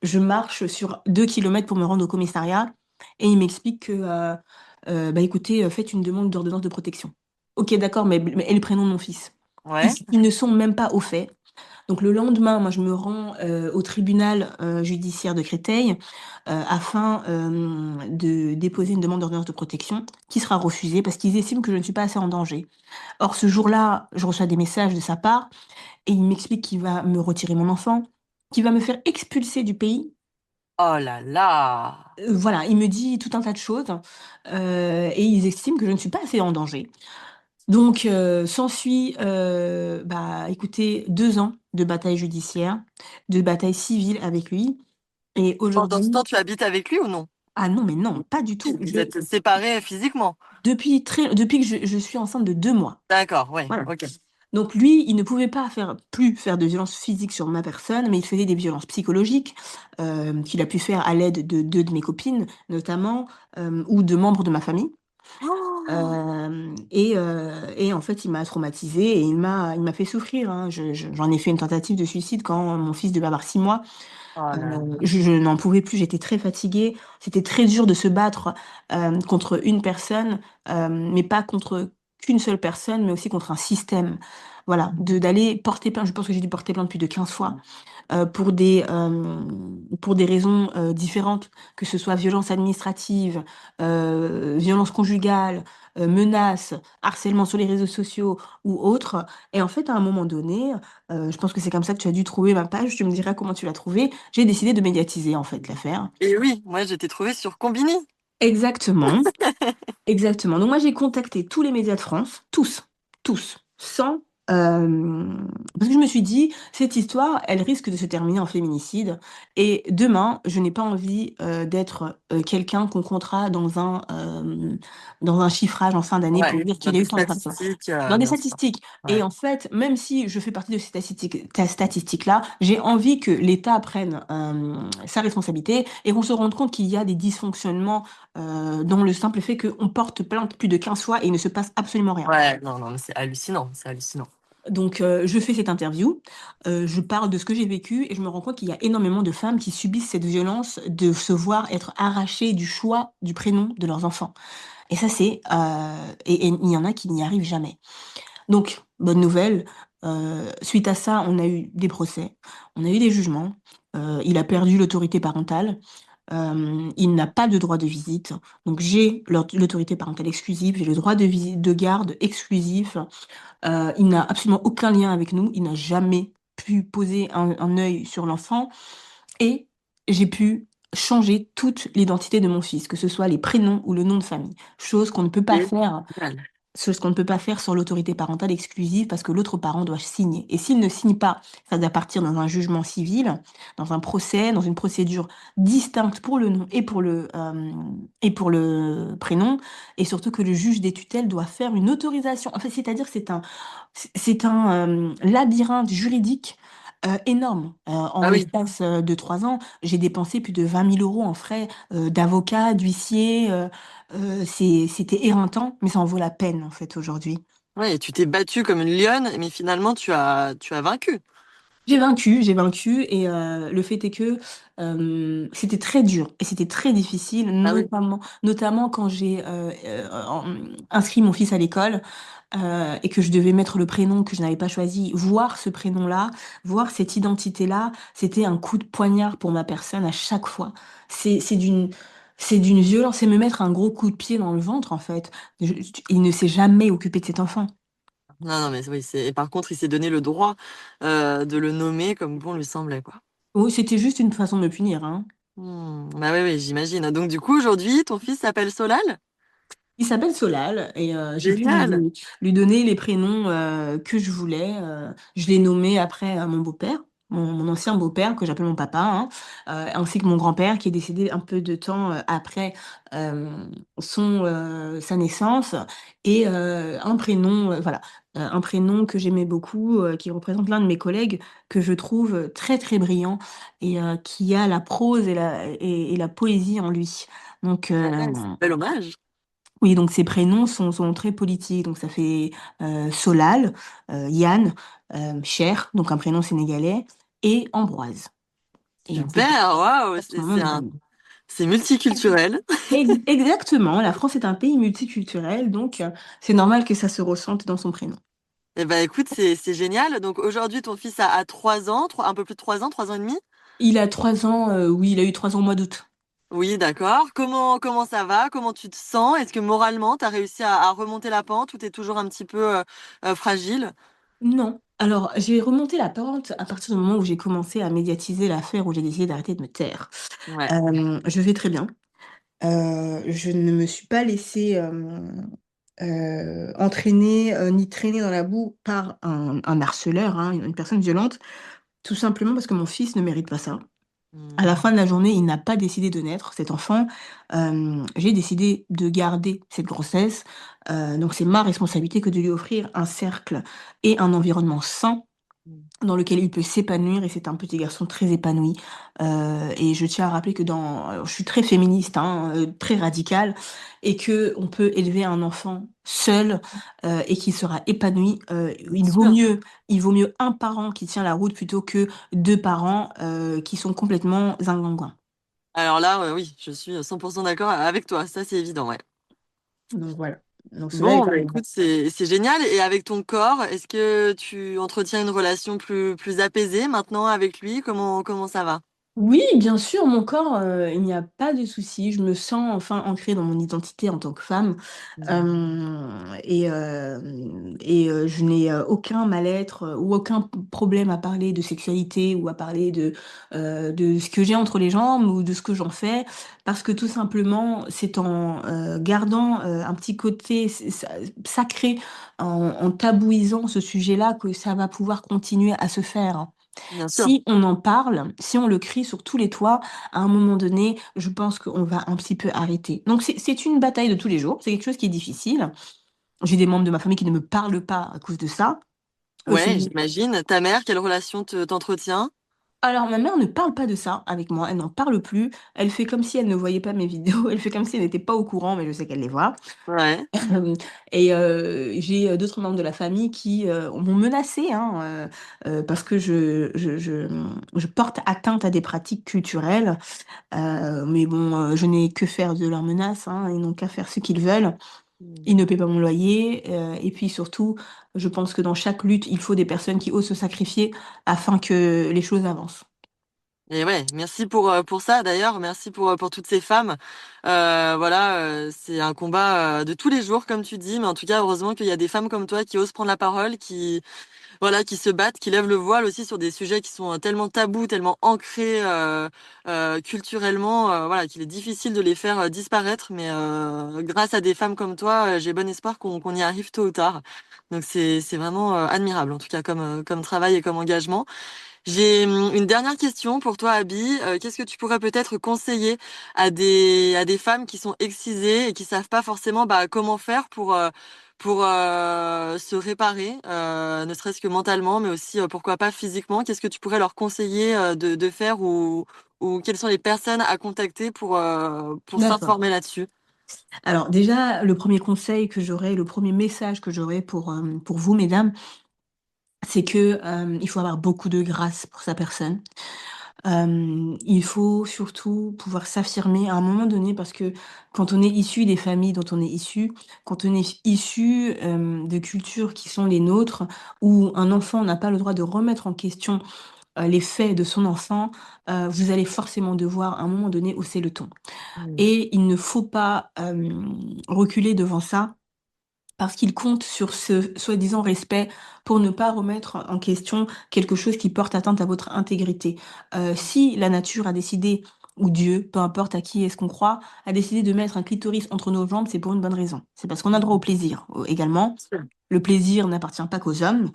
Je marche sur 2 kilomètres pour me rendre au commissariat et il m'explique que, bah écoutez, faites une demande d'ordonnance de protection. Ok, d'accord, mais et le prénom de mon fils? Ouais. Ils ne sont même pas au fait. Donc le lendemain, moi, je me rends au tribunal judiciaire de Créteil afin de déposer une demande d'ordonnance de protection qui sera refusée parce qu'ils estiment que je ne suis pas assez en danger. Or, ce jour-là, je reçois des messages de sa part et il m'explique qu'il va me retirer mon enfant, qu'il va me faire expulser du pays. Oh là là. Voilà, il me dit tout un tas de choses et ils estiment que je ne suis pas assez en danger. Donc, s'ensuit, bah, écoutez, 2 ans de bataille judiciaire, de bataille civile avec lui. Et Pendant ce aujourd'hui, temps, tu habites avec lui ou non? ah non, mais non, pas du tout. Vous êtes séparés physiquement? Depuis que je suis enceinte de 2 mois. D'accord, ouais, Voilà. ok. Donc lui, il ne pouvait pas plus faire de violences physiques sur ma personne, mais il faisait des violences psychologiques qu'il a pu faire à l'aide de 2 de mes copines, notamment, ou de membres de ma famille. Oh, Et en fait, il m'a traumatisée et il m'a fait souffrir, hein. J'en ai fait une tentative de suicide quand mon fils devait avoir 6 mois. oh là là. Je n'en pouvais plus, j'étais très fatiguée. C'était très dur de se battre contre une personne, mais pas contre qu'une seule personne, mais aussi contre un système. Voilà, d'aller porter plainte. Je pense que j'ai dû porter plainte plus de 15 fois pour des raisons différentes, que ce soit violence administrative, violence conjugale, menaces, harcèlement sur les réseaux sociaux ou autre. Et en fait, à un moment donné, je pense que c'est comme ça que tu as dû trouver ma page, tu me diras comment tu l'as trouvée, j'ai décidé de médiatiser en fait l'affaire. Et oui, moi j'étais trouvée sur Combini. Exactement, exactement. Donc moi j'ai contacté tous les médias de France, tous, sans... parce que je me suis dit, cette histoire, elle risque de se terminer en féminicide. Et demain, je n'ai pas envie d'être quelqu'un qu'on comptera dans un chiffrage en fin d'année pour Ouais, dire dans qu'il a des eu tant d'infractions. statistiques, Dans des bien sûr. statistiques. Et Ouais. en fait, même si je fais partie de ces statistiques-là, j'ai envie que l'État prenne sa responsabilité et qu'on se rende compte qu'il y a des dysfonctionnements dans le simple fait qu'on porte plainte plus de 15 fois et il ne se passe absolument rien. Ouais, non, non, mais c'est hallucinant, c'est hallucinant. Donc, je fais cette interview, je parle de ce que j'ai vécu et je me rends compte qu'il y a énormément de femmes qui subissent cette violence de se voir être arrachées du choix du prénom de leurs enfants. Et ça, et il y en a qui n'y arrivent jamais. Donc, bonne nouvelle, suite à ça, on a eu des procès, on a eu des jugements, il a perdu l'autorité parentale. Il n'a pas de droit de visite. Donc j'ai l'autorité parentale exclusive, j'ai le droit de visite, de garde exclusif. Il n'a absolument aucun lien avec nous. Il n'a jamais pu poser un œil sur l'enfant. Et j'ai pu changer toute l'identité de mon fils, que ce soit les prénoms ou le nom de famille. Chose qu'on ne peut pas faire Génial. ce qu'on ne peut pas faire sur l'autorité parentale exclusive parce que l'autre parent doit signer. Et s'il ne signe pas, ça doit partir dans un jugement civil, dans un procès, dans une procédure distincte pour le nom et pour le prénom. Et surtout que le juge des tutelles doit faire une autorisation. En fait, c'est-à-dire que c'est un labyrinthe juridique énorme. En Ah oui, l'espace de 3 ans, j'ai dépensé plus de 20 000 € en frais d'avocat, d'huissier. C'était éreintant, mais ça en vaut la peine en fait aujourd'hui. ouais, et tu t'es battue comme une lionne, mais finalement tu as vaincu. J'ai vaincu et le fait est que c'était très dur et c'était très difficile, Ah oui. notamment quand j'ai inscrit mon fils à l'école et que je devais mettre le prénom que je n'avais pas choisi. Voir ce prénom-là, voir cette identité-là, c'était un coup de poignard pour ma personne à chaque fois. C'est d'une violence, c'est me mettre un gros coup de pied dans le ventre en fait. Il ne s'est jamais occupé de cet enfant. Non, non, mais oui, et par contre, il s'est donné le droit de le nommer comme bon lui semblait, quoi. Oh, c'était juste une façon de me punir, hein. Bah oui, oui, j'imagine. Donc du coup, aujourd'hui, ton fils s'appelle Solal? Il s'appelle Solal et j'ai pu Génial. lui donner les prénoms que je voulais. Je l'ai nommé après mon beau-père, mon ancien beau-père que j'appelle mon papa, hein, ainsi que mon grand-père qui est décédé un peu de temps après euh, sa naissance. Et un prénom, voilà, un prénom que j'aimais beaucoup, qui représente l'un de mes collègues que je trouve très très brillant et qui a la prose et la poésie en lui. Donc, Ah ouais, c'est un bel hommage. oui, donc ces prénoms sont très politiques. Donc ça fait Solal, Yann, Cher, donc un prénom sénégalais, et Ambroise. Et en fait, Super, waouh, son nom de famille. c'est multiculturel. Exactement, la France est un pays multiculturel, donc c'est normal que ça se ressente dans son prénom. Eh ben écoute, c'est génial. Donc aujourd'hui, ton fils a 3 ans, un peu plus de 3 ans, 3 ans et demi. Il a 3 ans, oui, il a eu 3 ans au mois d'août. Oui, d'accord. Comment ça va? Comment tu te sens? Est-ce que moralement, tu as réussi à remonter la pente ou t'es toujours un petit peu fragile? Non. Alors, j'ai remonté la pente à partir du moment où j'ai commencé à médiatiser l'affaire, où j'ai décidé d'arrêter de me taire. Ouais. Je vais très bien. Je ne me suis pas laissée entraîner ni traîner dans la boue par un harceleur, hein, une personne violente, tout simplement parce que mon fils ne mérite pas ça. À la Hmm. fin de la journée, il n'a pas décidé de naître, cet enfant. J'ai décidé de garder cette grossesse. Donc c'est ma responsabilité que de lui offrir un cercle et un environnement sain dans lequel il peut s'épanouir et c'est un petit garçon très épanoui. Et je tiens à rappeler que je suis très féministe, hein, très radicale, et que on peut élever un enfant seul et qu'il sera épanoui. Bien sûr. Il vaut mieux un parent qui tient la route plutôt que deux parents qui sont complètement zinguinguins. Alors là, oui, je suis 100% d'accord avec toi. Ça, c'est évident, ouais. Donc voilà. Donc cela Bon, étant bah, dit. écoute, c'est génial. Et avec ton corps, est-ce que tu entretiens une relation plus apaisée maintenant avec lui? Comment ça va? Oui, bien sûr, mon corps, il n'y a pas de souci. Je me sens enfin ancrée dans mon identité en tant que femme. Et je n'ai aucun mal-être ou aucun problème à parler de sexualité ou à parler de ce que j'ai entre les jambes ou de ce que j'en fais. Parce que tout simplement, c'est en gardant un petit côté sacré, en tabouisant ce sujet-là que ça va pouvoir continuer à se faire. Bien sûr. Si on en parle, si on le crie sur tous les toits, à un moment donné, je pense qu'on va un petit peu arrêter. Donc c'est une bataille de tous les jours, c'est quelque chose qui est difficile. J'ai des membres de ma famille qui ne me parlent pas à cause de ça. Ouais, C'est j'imagine. Ta mère, quelle relation t'entretiens? Alors, ma mère ne parle pas de ça avec moi, elle n'en parle plus. Elle fait comme si elle ne voyait pas mes vidéos, elle fait comme si elle n'était pas au courant, mais je sais qu'elle les voit. Ouais. Et j'ai d'autres membres de la famille qui m'ont menacée hein, parce que je porte atteinte à des pratiques culturelles. Mais bon, je n'ai que faire de leurs menaces, hein, ils n'ont qu'à faire ce qu'ils veulent. Ils ne paient pas mon loyer. Et puis surtout, je pense que dans chaque lutte, il faut des personnes qui osent se sacrifier afin que les choses avancent. Et ouais, merci pour ça d'ailleurs, merci pour toutes ces femmes. Voilà, c'est un combat de tous les jours, comme tu dis, mais en tout cas, heureusement qu'il y a des femmes comme toi qui osent prendre la parole, voilà, qui se battent, qui lèvent le voile aussi sur des sujets qui sont tellement tabous, tellement ancrés culturellement, voilà, qu'il est difficile de les faire disparaître. Mais grâce à des femmes comme toi, j'ai bon espoir qu'on y arrive tôt ou tard. Donc c'est vraiment admirable, en tout cas comme travail et comme engagement. J'ai une dernière question pour toi, Abby. Qu'est-ce que tu pourrais peut-être conseiller à des femmes qui sont excisées et qui savent pas forcément comment faire pour se réparer, ne serait-ce que mentalement, mais aussi pourquoi pas physiquement? Qu'est-ce que tu pourrais leur conseiller de faire ou quelles sont les personnes à contacter pour D'accord. s'informer là-dessus? Alors déjà, le premier conseil que j'aurais, le premier message que j'aurais pour vous, mesdames, c'est que, il faut avoir beaucoup de grâce pour sa personne. Il faut surtout pouvoir s'affirmer à un moment donné parce que quand on est issu des familles dont on est issu, quand on est issu, de cultures qui sont les nôtres, où un enfant n'a pas le droit de remettre en question, les faits de son enfant, vous allez forcément devoir à un moment donné hausser le ton Mmh. et il ne faut pas, reculer devant ça parce qu'il compte sur ce soi-disant respect pour ne pas remettre en question quelque chose qui porte atteinte à votre intégrité. Si la nature a décidé ou Dieu, peu importe à qui est-ce qu'on croit, a décidé de mettre un clitoris entre nos jambes, c'est pour une bonne raison. C'est parce qu'on a le droit au Mmh. plaisir, également. Sûr. Le plaisir n'appartient pas qu'aux hommes,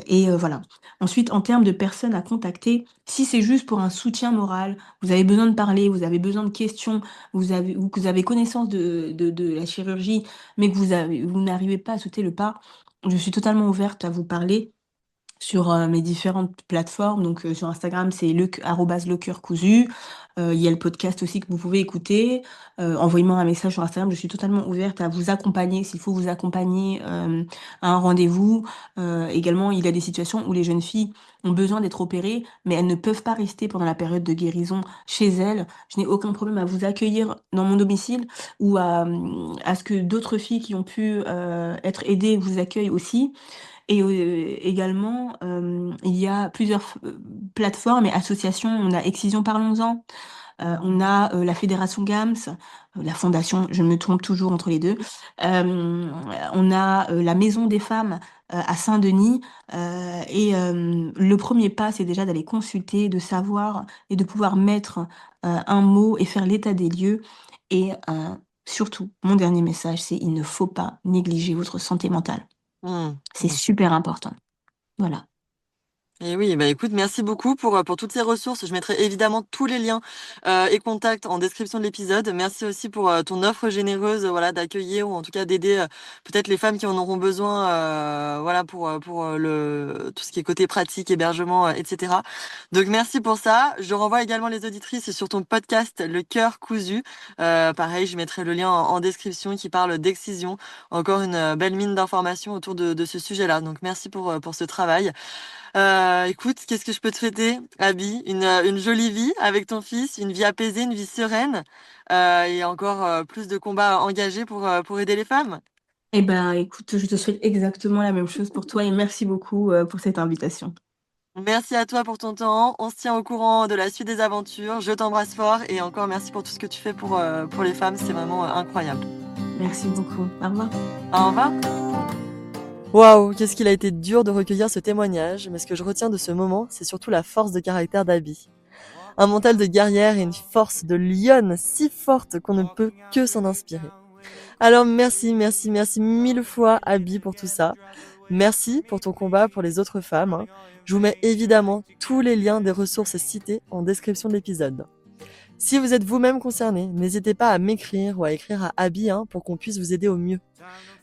et voilà. Ensuite, en termes de personnes à contacter, si c'est juste pour un soutien moral, vous avez besoin de parler, vous avez besoin de questions, vous avez connaissance de la chirurgie, mais que vous n'arrivez pas à sauter le pas, je suis totalement ouverte à vous parler sur, mes différentes plateformes. Donc, sur Instagram, c'est @le cœur cousu. Il y a le podcast aussi que vous pouvez écouter. Envoyez-moi un message sur Instagram, je suis totalement ouverte à vous accompagner, s'il faut vous accompagner, à un rendez-vous. Également, il y a des situations où les jeunes filles ont besoin d'être opérées, mais elles ne peuvent pas rester pendant la période de guérison chez elles. Je n'ai aucun problème à vous accueillir dans mon domicile ou à ce que d'autres filles qui ont pu, être aidées vous accueillent aussi. Et également, il y a plusieurs plateformes et associations. On a Excision Parlons-en, on a, la fédération GAMS, la fondation, je me trompe toujours entre les 2. On a, la Maison des femmes, à Saint-Denis, et le premier pas, c'est déjà d'aller consulter, de savoir et de pouvoir mettre, un mot et faire l'état des lieux et surtout, mon dernier message, c'est: il ne faut pas négliger votre santé mentale. Mmh. C'est Bien sûr. super important. Voilà. Et oui, bah, écoute, merci beaucoup pour toutes ces ressources. Je mettrai évidemment tous les liens et contacts en description de l'épisode. Merci aussi pour ton offre généreuse, voilà, d'accueillir ou en tout cas d'aider peut-être les femmes qui en auront besoin, voilà, pour le tout ce qui est côté pratique, hébergement, etc. Donc merci pour ça. Je renvoie également les auditrices sur ton podcast Le Cœur Cousu. Pareil, je mettrai le lien en description qui parle d'excision. Encore une belle mine d'informations autour de ce sujet-là. Donc merci pour ce travail. Écoute, qu'est-ce que je peux te souhaiter, Abby? Une jolie vie avec ton fils, une vie apaisée, une vie sereine, et encore plus de combats engagés pour aider les femmes. Eh ben, écoute, je te souhaite exactement la même chose pour toi et merci beaucoup, pour cette invitation. Merci à toi pour ton temps. On se tient au courant de la suite des aventures. Je t'embrasse fort et encore merci pour tout ce que tu fais pour les femmes. C'est vraiment incroyable. Merci beaucoup. Au revoir. Au revoir. Waouh, qu'est-ce qu'il a été dur de recueillir ce témoignage, mais ce que je retiens de ce moment, c'est surtout la force de caractère d'Abby. Un mental de guerrière et une force de lionne si forte qu'on ne peut que s'en inspirer. Alors merci, merci, merci mille fois Abby pour tout ça. Merci pour ton combat pour les autres femmes, hein. Je vous mets évidemment tous les liens des ressources citées en description de l'épisode. Si vous êtes vous-même concerné, n'hésitez pas à m'écrire ou à écrire à Abby, hein, pour qu'on puisse vous aider au mieux.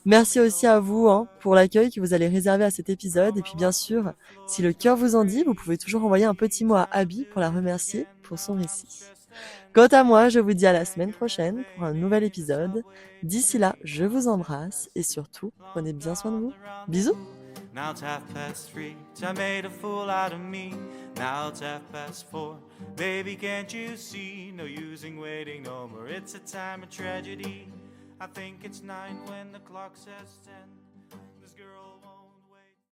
Merci aussi à vous, hein, pour l'accueil que vous allez réserver à cet épisode. Et puis bien sûr, si le cœur vous en dit, vous pouvez toujours envoyer un petit mot à Abby pour la remercier pour son récit. Quant à moi, je vous dis à la semaine prochaine pour un nouvel épisode. D'ici là, je vous embrasse et surtout, prenez bien soin de vous. Bisous! Now it's 3:30. I made a fool out of me. Now it's 4:30. Baby, can't you see? No using waiting no more. It's a time of tragedy. I think it's 9 when the clock says 10.